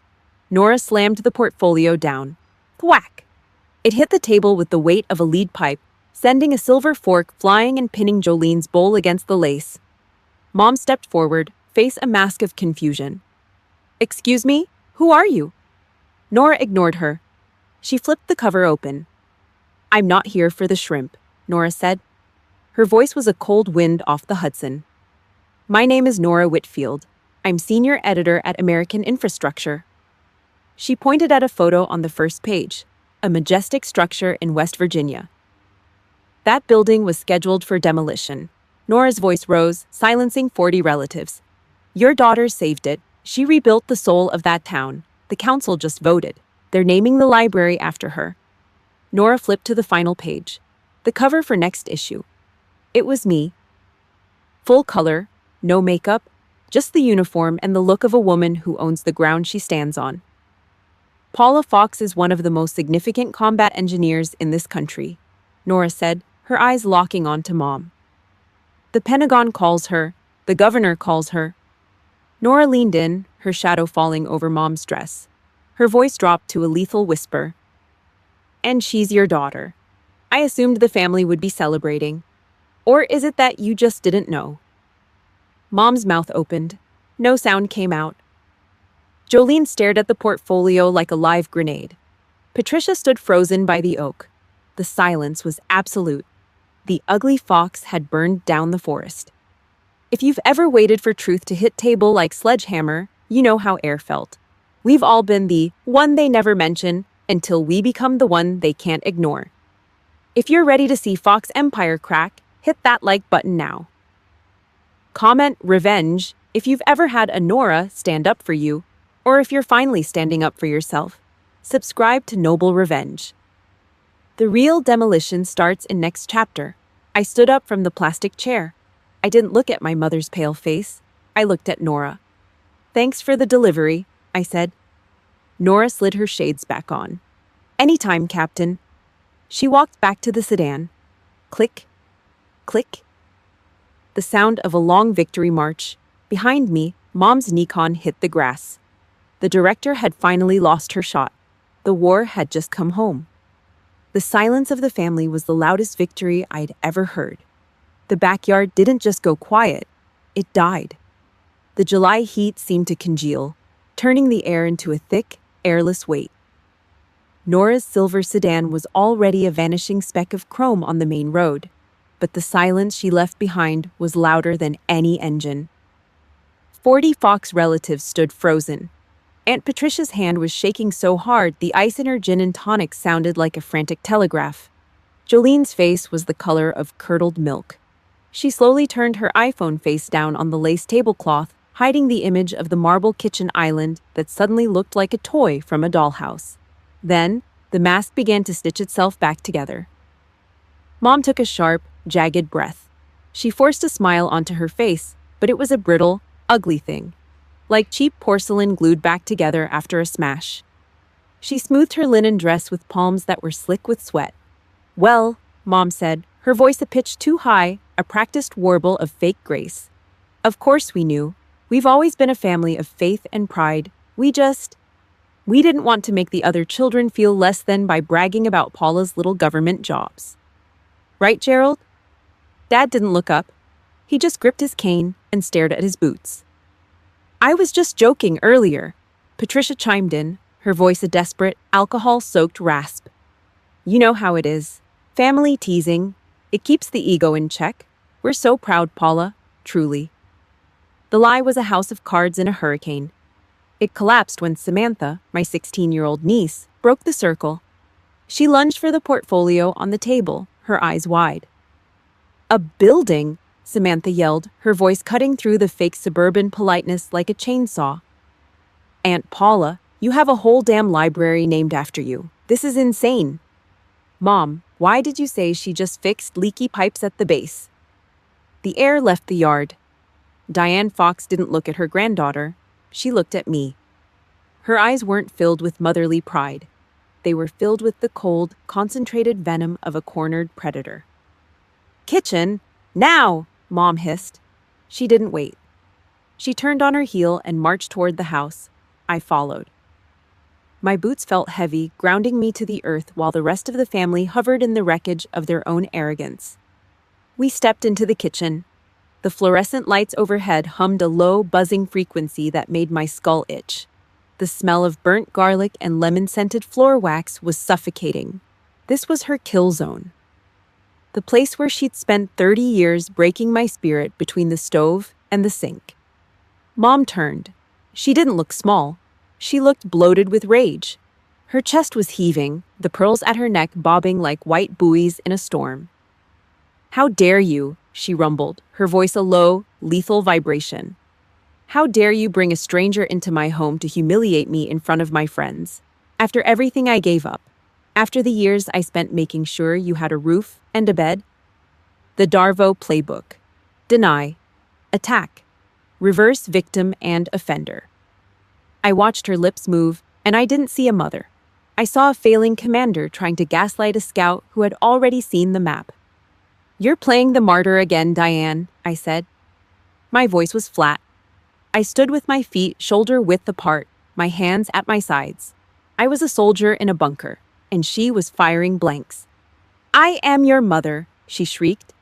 Nora slammed the portfolio down. Thwack! It hit the table with the weight of a lead pipe, sending a silver fork flying and pinning Jolene's bowl against the lace. Mom stepped forward, face a mask of confusion. "Excuse me? Who are you?" Nora ignored her. She flipped the cover open. "I'm not here for the shrimp," Nora said. Her voice was a cold wind off the Hudson. "My name is Nora Whitfield. I'm senior editor at American Infrastructure." She pointed at a photo on the first page, a majestic structure in West Virginia. That building was scheduled for demolition. Nora's voice rose, silencing 40 relatives. "Your daughter saved it. She rebuilt the soul of that town. The council just voted. They're naming the library after her." Nora flipped to the final page, the cover for next issue. It was me. Full color, no makeup, just the uniform and the look of a woman who owns the ground she stands on. "Paula Fox is one of the most significant combat engineers in this country," Nora said, her eyes locking on to Mom. "The Pentagon calls her, the governor calls her." Nora leaned in, her shadow falling over Mom's dress. Her voice dropped to a lethal whisper. "And she's your daughter. I assumed the family would be celebrating. Or is it that you just didn't know?" Mom's mouth opened. No sound came out. Jolene stared at the portfolio like a live grenade. Patricia stood frozen by the oak. The silence was absolute. The ugly fox had burned down the forest. If you've ever waited for truth to hit table like sledgehammer, you know how air felt. We've all been the one they never mention until we become the one they can't ignore. If you're ready to see Fox Empire crack, hit that like button now. Comment revenge if you've ever had a Nora stand up for you, or if you're finally standing up for yourself. Subscribe to Noble Revenge. The real demolition starts in next chapter. I stood up from the plastic chair. I didn't look at my mother's pale face. I looked at Nora. "Thanks for the delivery," I said. Nora slid her shades back on. "Anytime, Captain." She walked back to the sedan. Click, click. The sound of a long victory march. Behind me, Mom's Nikon hit the grass. The director had finally lost her shot. The war had just come home. The silence of the family was the loudest victory I'd ever heard. The backyard didn't just go quiet, it died. The July heat seemed to congeal, turning the air into a thick, airless weight. Nora's silver sedan was already a vanishing speck of chrome on the main road, but the silence she left behind was louder than any engine. 40 Fox relatives stood frozen. Aunt Patricia's hand was shaking so hard the ice in her gin and tonic sounded like a frantic telegraph. Jolene's face was the color of curdled milk. She slowly turned her iPhone face down on the lace tablecloth, hiding the image of the marble kitchen island that suddenly looked like a toy from a dollhouse. Then, the mask began to stitch itself back together. Mom took a sharp, jagged breath. She forced a smile onto her face, but it was a brittle, ugly thing, like cheap porcelain glued back together after a smash. She smoothed her linen dress with palms that were slick with sweat. "Well," Mom said, her voice a pitch too high, a practiced warble of fake grace. "Of course we knew. We've always been a family of faith and pride. We didn't want to make the other children feel less than by bragging about Paula's little government jobs." "Right, Gerald?" Dad didn't look up. He just gripped his cane and stared at his boots. "I was just joking earlier," Patricia chimed in, her voice a desperate, alcohol-soaked rasp. "You know how it is. Family teasing. It keeps the ego in check. We're so proud, Paula. Truly." The lie was a house of cards in a hurricane. It collapsed when Samantha, my 16-year-old niece, broke the circle. She lunged for the portfolio on the table, her eyes wide. "A building!" Samantha yelled, her voice cutting through the fake suburban politeness like a chainsaw. "Aunt Paula, you have a whole damn library named after you. This is insane." "Mom, why did you say she just fixed leaky pipes at the base?" The air left the yard. Diane Fox didn't look at her granddaughter. She looked at me. Her eyes weren't filled with motherly pride. They were filled with the cold, concentrated venom of a cornered predator. "Kitchen! Now!" Mom hissed. She didn't wait. She turned on her heel and marched toward the house. I followed. My boots felt heavy, grounding me to the earth while the rest of the family hovered in the wreckage of their own arrogance. We stepped into the kitchen. The fluorescent lights overhead hummed a low, buzzing frequency that made my skull itch. The smell of burnt garlic and lemon-scented floor wax was suffocating. This was her kill zone. The place where she'd spent 30 years breaking my spirit between the stove and the sink. Mom turned. She didn't look small. She looked bloated with rage. Her chest was heaving, the pearls at her neck bobbing like white buoys in a storm. "How dare you?" she rumbled, her voice a low, lethal vibration. "How dare you bring a stranger into my home to humiliate me in front of my friends? After everything I gave up, after the years I spent making sure you had a roof and a bed?" The Darvo playbook. Deny. Attack. Reverse victim and offender. I watched her lips move, and I didn't see a mother. I saw a failing commander trying to gaslight a scout who had already seen the map. "You're playing the martyr again, Diane," I said. My voice was flat. I stood with my feet shoulder-width apart, my hands at my sides. I was a soldier in a bunker, and she was firing blanks. "I am your mother," she shrieked.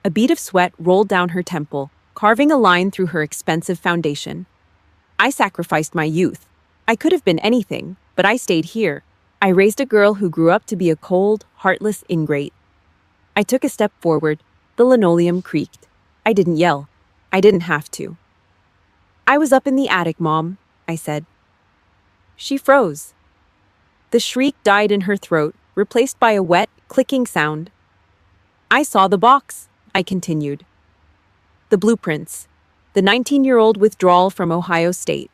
A bead of sweat rolled down her temple, carving a line through her expensive foundation. I sacrificed my youth. I could have been anything, but I stayed here. I raised a girl who grew up to be a cold, heartless ingrate. I took a step forward. The linoleum creaked. I didn't yell. I didn't have to. "I was up in the attic, Mom," I said. She froze. The shriek died in her throat, replaced by a wet, clicking sound. "I saw the box," I continued. "The blueprints. The 19-year-old withdrawal from Ohio State.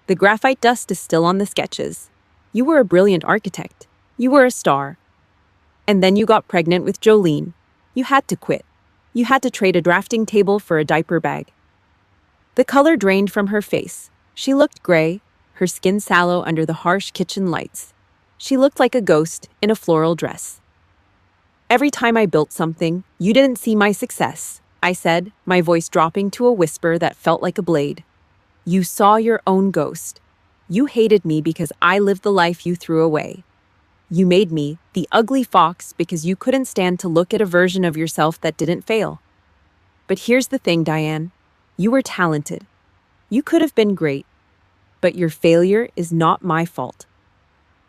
The graphite dust is still on the sketches. You were a brilliant architect. You were a star. And then you got pregnant with Jolene. You had to quit. You had to trade a drafting table for a diaper bag." The color drained from her face. She looked gray, her skin sallow under the harsh kitchen lights. She looked like a ghost in a floral dress. "Every time I built something, you didn't see my success," I said, my voice dropping to a whisper that felt like a blade. "You saw your own ghost. You hated me because I lived the life you threw away. You made me the ugly fox because you couldn't stand to look at a version of yourself that didn't fail. But here's the thing, Diane. You were talented. You could have been great. But your failure is not my fault."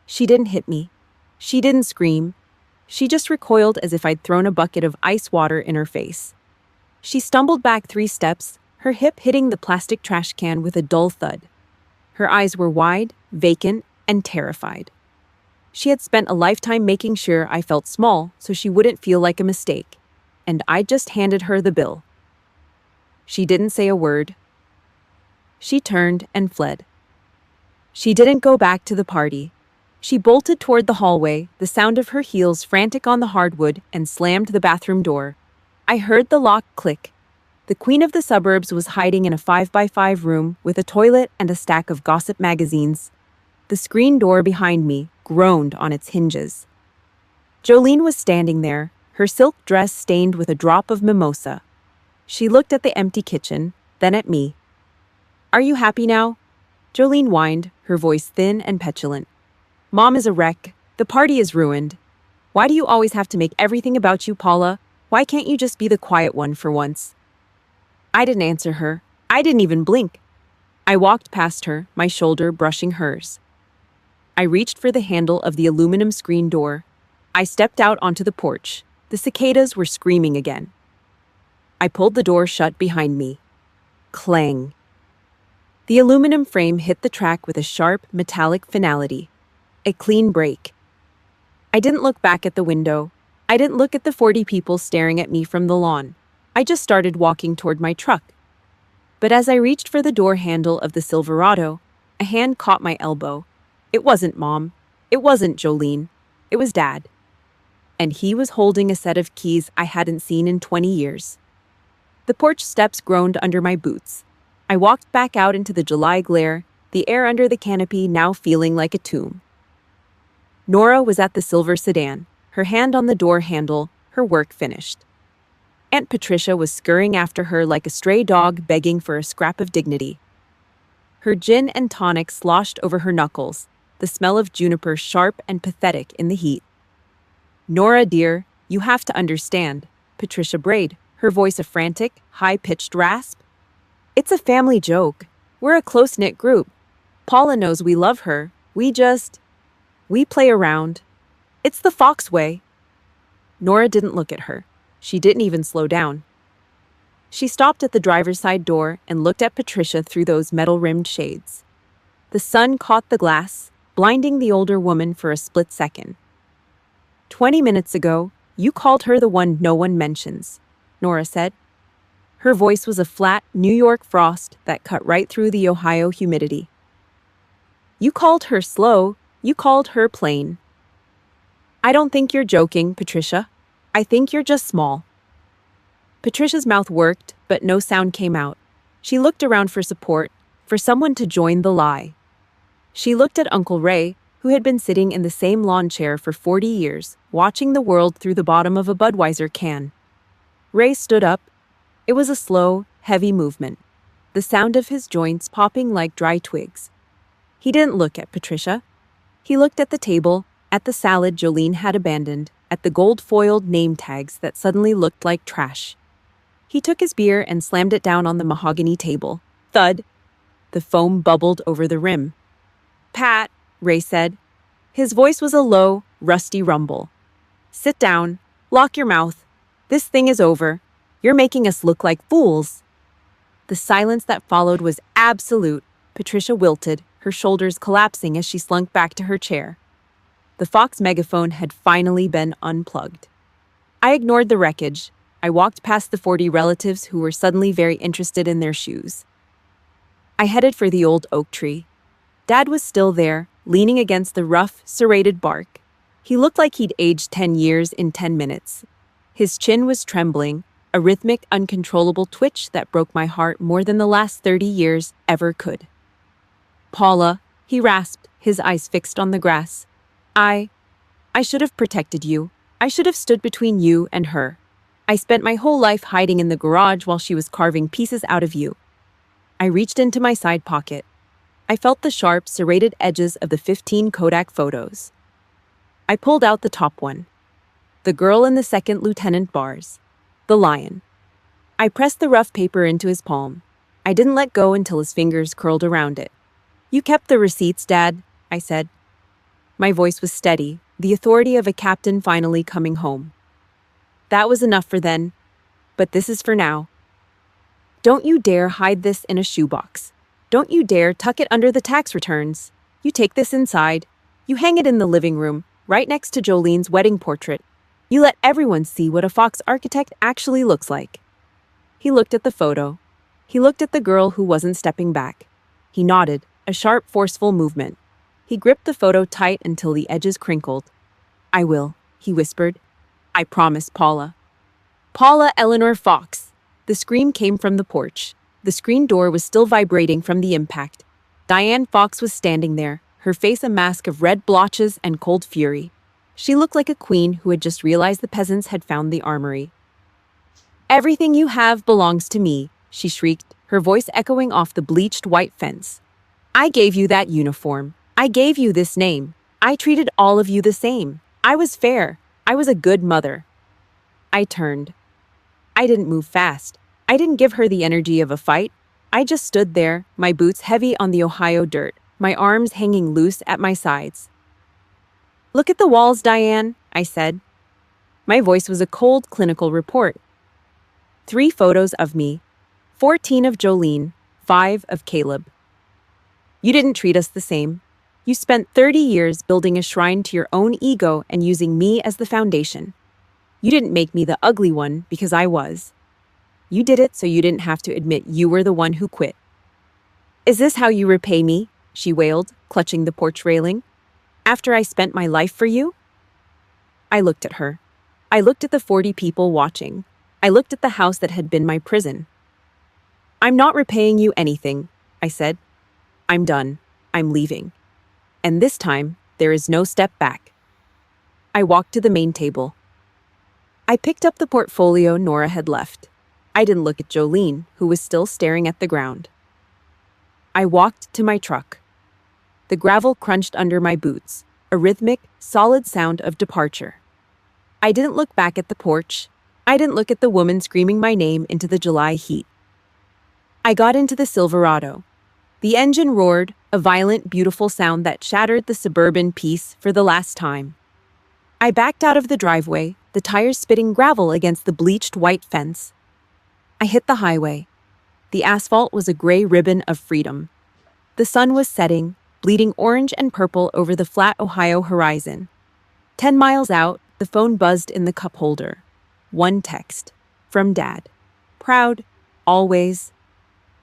She didn't hit me. She didn't scream. She just recoiled as if I'd thrown a bucket of ice water in her face. She stumbled back 3 steps, her hip hitting the plastic trash can with a dull thud. Her eyes were wide, vacant, and terrified. She had spent a lifetime making sure I felt small so she wouldn't feel like a mistake, and I just handed her the bill. She didn't say a word. She turned and fled. She didn't go back to the party. She bolted toward the hallway, the sound of her heels frantic on the hardwood, and slammed the bathroom door. I heard the lock click. The queen of the suburbs was hiding in a 5x5 room with a toilet and a stack of gossip magazines. The screen door behind me groaned on its hinges. Jolene was standing there, her silk dress stained with a drop of mimosa. She looked at the empty kitchen, then at me. "Are you happy now?" Jolene whined, her voice thin and petulant. "Mom is a wreck. The party is ruined. Why do you always have to make everything about you, Paula? Why can't you just be the quiet one for once?" I didn't answer her. I didn't even blink. I walked past her, my shoulder brushing hers. I reached for the handle of the aluminum screen door. I stepped out onto the porch. The cicadas were screaming again. I pulled the door shut behind me. Clang. The aluminum frame hit the track with a sharp, metallic finality. A clean break. I didn't look back at the window. I didn't look at the 40 people staring at me from the lawn. I just started walking toward my truck. But as I reached for the door handle of the Silverado, a hand caught my elbow. It wasn't Mom. It wasn't Jolene. It was Dad. And he was holding a set of keys I hadn't seen in 20 years. The porch steps groaned under my boots. I walked back out into the July glare, the air under the canopy now feeling like a tomb. Nora was at the silver sedan, her hand on the door handle, her work finished. Aunt Patricia was scurrying after her like a stray dog begging for a scrap of dignity. Her gin and tonic sloshed over her knuckles, the smell of juniper sharp and pathetic in the heat. "Nora, dear, you have to understand," Patricia brayed, her voice a frantic, high-pitched rasp. "It's a family joke. We're a close-knit group. Paula knows we love her. We play around. It's the Fox way." Nora didn't look at her. She didn't even slow down. She stopped at the driver's side door and looked at Patricia through those metal-rimmed shades. The sun caught the glass, blinding the older woman for a split second. "20 minutes ago, you called her the one no one mentions," Nora said. Her voice was a flat New York frost that cut right through the Ohio humidity. "You called her slow. You called her plain." "I don't think you're joking, Patricia. I think you're just small." Patricia's mouth worked, but no sound came out. She looked around for support, for someone to join the lie. She looked at Uncle Ray, who had been sitting in the same lawn chair for 40 years, watching the world through the bottom of a Budweiser can. Ray stood up. It was a slow, heavy movement, the sound of his joints popping like dry twigs. He didn't look at Patricia. He looked at the table, at the salad Jolene had abandoned, at the gold-foiled name tags that suddenly looked like trash. He took his beer and slammed it down on the mahogany table. Thud! The foam bubbled over the rim. "Pat," Ray said. His voice was a low, rusty rumble. "Sit down. Lock your mouth. This thing is over. You're making us look like fools." The silence that followed was absolute. Patricia wilted, her shoulders collapsing as she slunk back to her chair. The Fox megaphone had finally been unplugged. I ignored the wreckage. I walked past the 40 relatives who were suddenly very interested in their shoes. I headed for the old oak tree. Dad was still there, leaning against the rough, serrated bark. He looked like he'd aged 10 years in 10 minutes. His chin was trembling, a rhythmic, uncontrollable twitch that broke my heart more than the last 30 years ever could. "Paula," he rasped, his eyes fixed on the grass. I should have protected you. I should have stood between you and her. I spent my whole life hiding in the garage while she was carving pieces out of you." I reached into my side pocket. I felt the sharp, serrated edges of the 15 Kodak photos. I pulled out the top one. The girl in the second lieutenant bars. The lion. I pressed the rough paper into his palm. I didn't let go until his fingers curled around it. "You kept the receipts, Dad," I said. My voice was steady, the authority of a captain finally coming home. "That was enough for then, but this is for now." Don't you dare hide this in a shoebox. Don't you dare tuck it under the tax returns. You take this inside. You hang it in the living room, right next to Jolene's wedding portrait. You let everyone see what a Fox architect actually looks like." He looked at the photo. He looked at the girl who wasn't stepping back. He nodded, a sharp, forceful movement. He gripped the photo tight until the edges crinkled. "I will," he whispered. "I promise, Paula." "Paula Eleanor Fox." The scream came from the porch. The screen door was still vibrating from the impact. Diane Fox was standing there, her face a mask of red blotches and cold fury. She looked like a queen who had just realized the peasants had found the armory. "Everything you have belongs to me," she shrieked, her voice echoing off the bleached white fence. "I gave you that uniform. I gave you this name. I treated all of you the same. I was fair. I was a good mother." I turned. I didn't move fast. I didn't give her the energy of a fight. I just stood there, my boots heavy on the Ohio dirt, my arms hanging loose at my sides. "Look at the walls, Diane," I said. My voice was a cold, clinical report. 3 photos of me, 14 of Jolene, 5 of Caleb. You didn't treat us the same. You spent 30 years building a shrine to your own ego and using me as the foundation. You didn't make me the ugly one because I was. You did it so you didn't have to admit you were the one who quit. "Is this how you repay me?" she wailed, clutching the porch railing. "After I spent my life for you?" I looked at her. I looked at the 40 people watching. I looked at the house that had been my prison. "I'm not repaying you anything," I said. "I'm done. I'm leaving. And this time, there is no step back." I walked to the main table. I picked up the portfolio Nora had left. I didn't look at Jolene, who was still staring at the ground. I walked to my truck. The gravel crunched under my boots, a rhythmic, solid sound of departure. I didn't look back at the porch. I didn't look at the woman screaming my name into the July heat. I got into the Silverado. The engine roared, a violent, beautiful sound that shattered the suburban peace for the last time. I backed out of the driveway, the tires spitting gravel against the bleached white fence. I hit the highway. The asphalt was a gray ribbon of freedom. The sun was setting, bleeding orange and purple over the flat Ohio horizon. 10 miles out, the phone buzzed in the cup holder. One text. From Dad. Proud. Always.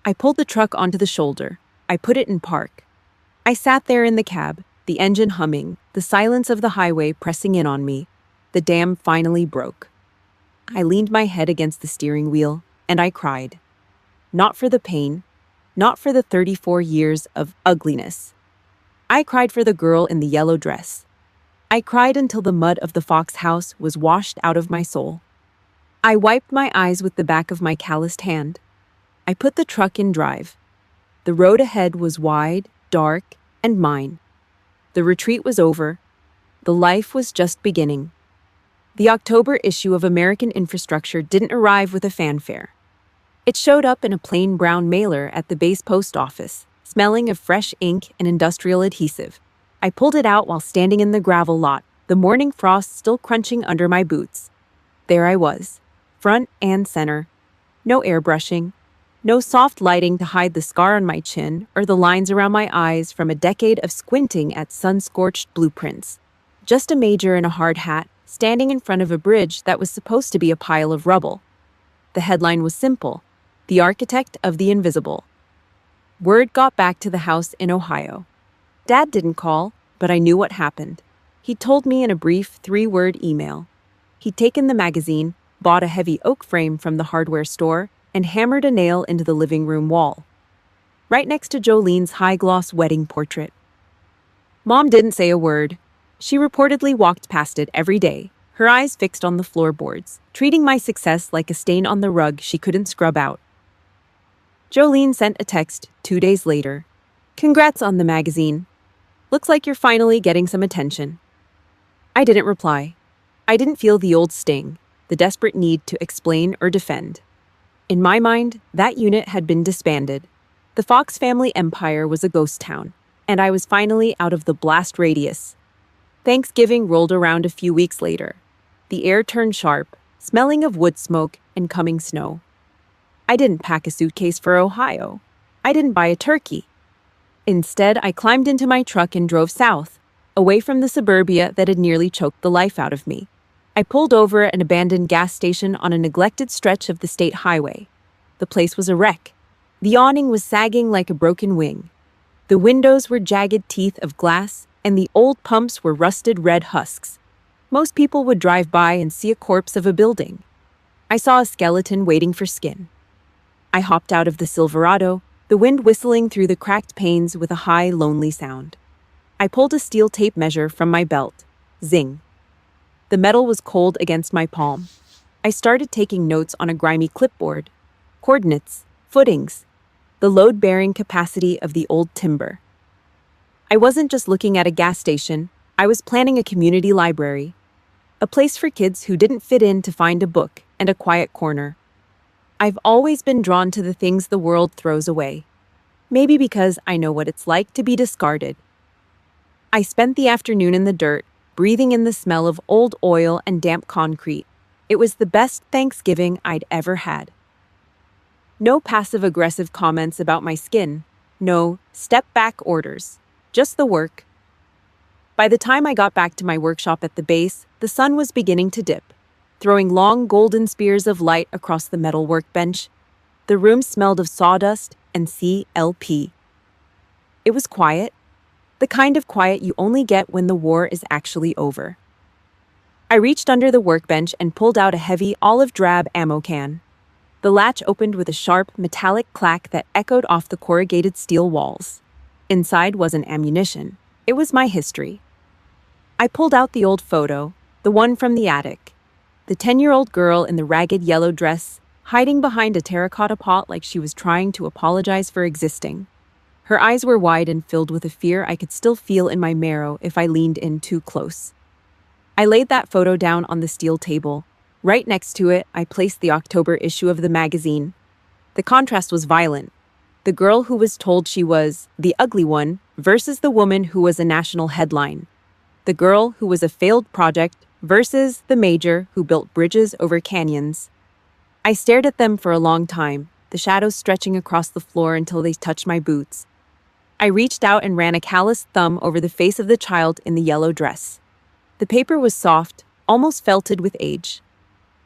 I pulled the truck onto the shoulder. I put it in park. I sat there in the cab, the engine humming, the silence of the highway pressing in on me. The dam finally broke. I leaned my head against the steering wheel, and I cried. Not for the pain, not for the 34 years of ugliness. I cried for the girl in the yellow dress. I cried until the mud of the Fox house was washed out of my soul. I wiped my eyes with the back of my calloused hand. I put the truck in drive. The road ahead was wide, dark, and mine. The retreat was over. The life was just beginning. The October issue of American Infrastructure didn't arrive with a fanfare. It showed up in a plain brown mailer at the base post office, smelling of fresh ink and industrial adhesive. I pulled it out while standing in the gravel lot, the morning frost still crunching under my boots. There I was, front and center. No airbrushing, no soft lighting to hide the scar on my chin or the lines around my eyes from a decade of squinting at sun-scorched blueprints. Just a major in a hard hat, standing in front of a bridge that was supposed to be a pile of rubble. The headline was simple: The Architect of the Invisible. Word got back to the house in Ohio. Dad didn't call, but I knew what happened. He told me in a brief 3-word email. He'd taken the magazine, bought a heavy oak frame from the hardware store, and hammered a nail into the living room wall, right next to Jolene's high-gloss wedding portrait. Mom didn't say a word. She reportedly walked past it every day, her eyes fixed on the floorboards, treating my success like a stain on the rug she couldn't scrub out. Jolene sent a text 2 days later. "Congrats on the magazine. Looks like you're finally getting some attention." I didn't reply. I didn't feel the old sting, the desperate need to explain or defend. In my mind, that unit had been disbanded. The Fox family empire was a ghost town, and I was finally out of the blast radius. Thanksgiving rolled around a few weeks later. The air turned sharp, smelling of wood smoke and coming snow. I didn't pack a suitcase for Ohio. I didn't buy a turkey. Instead, I climbed into my truck and drove south, away from the suburbia that had nearly choked the life out of me. I pulled over at an abandoned gas station on a neglected stretch of the state highway. The place was a wreck. The awning was sagging like a broken wing. The windows were jagged teeth of glass, and the old pumps were rusted red husks. Most people would drive by and see a corpse of a building. I saw a skeleton waiting for skin. I hopped out of the Silverado, the wind whistling through the cracked panes with a high, lonely sound. I pulled a steel tape measure from my belt. Zing. The metal was cold against my palm. I started taking notes on a grimy clipboard. Coordinates, footings, the load-bearing capacity of the old timber. I wasn't just looking at a gas station, I was planning a community library. A place for kids who didn't fit in to find a book and a quiet corner. I've always been drawn to the things the world throws away. Maybe because I know what it's like to be discarded. I spent the afternoon in the dirt, breathing in the smell of old oil and damp concrete. It was the best Thanksgiving I'd ever had. No passive-aggressive comments about my skin. No step-back orders. Just the work. By the time I got back to my workshop at the base, the sun was beginning to dip, throwing long golden spears of light across the metal workbench. The room smelled of sawdust and CLP. It was quiet. The kind of quiet you only get when the war is actually over. I reached under the workbench and pulled out a heavy olive-drab ammo can. The latch opened with a sharp, metallic clack that echoed off the corrugated steel walls. Inside wasn't ammunition. It was my history. I pulled out the old photo, the one from the attic. The 10-year-old girl in the ragged yellow dress, hiding behind a terracotta pot like she was trying to apologize for existing. Her eyes were wide and filled with a fear I could still feel in my marrow if I leaned in too close. I laid that photo down on the steel table. Right next to it, I placed the October issue of the magazine. The contrast was violent. The girl who was told she was the ugly one versus the woman who was a national headline. The girl who was a failed project versus the major who built bridges over canyons. I stared at them for a long time, the shadows stretching across the floor until they touched my boots. I reached out and ran a calloused thumb over the face of the child in the yellow dress. The paper was soft, almost felted with age.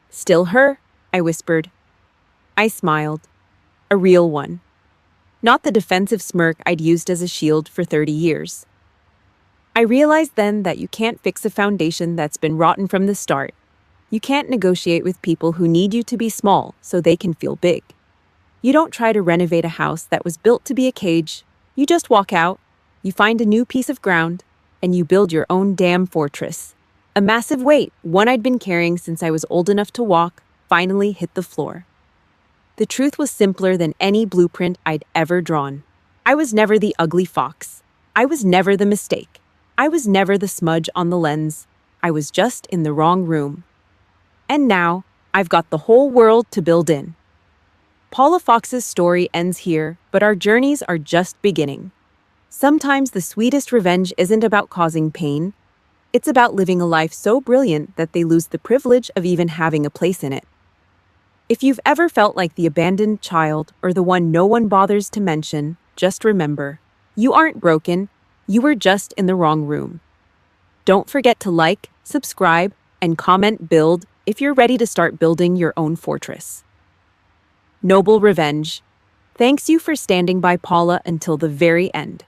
"Still her?" I whispered. I smiled. A real one. Not the defensive smirk I'd used as a shield for 30 years. I realized then that you can't fix a foundation that's been rotten from the start. You can't negotiate with people who need you to be small so they can feel big. You don't try to renovate a house that was built to be a cage. You just walk out, you find a new piece of ground, and you build your own damn fortress. A massive weight, one I'd been carrying since I was old enough to walk, finally hit the floor. The truth was simpler than any blueprint I'd ever drawn. I was never the ugly fox. I was never the mistake. I was never the smudge on the lens. I was just in the wrong room. And now, I've got the whole world to build in. Paula Fox's story ends here, but our journeys are just beginning. Sometimes the sweetest revenge isn't about causing pain. It's about living a life so brilliant that they lose the privilege of even having a place in it. If you've ever felt like the abandoned child or the one no one bothers to mention, just remember, you aren't broken, you were just in the wrong room. Don't forget to like, subscribe, and comment build if you're ready to start building your own fortress. Noble Revenge. Thanks you for standing by Paula until the very end.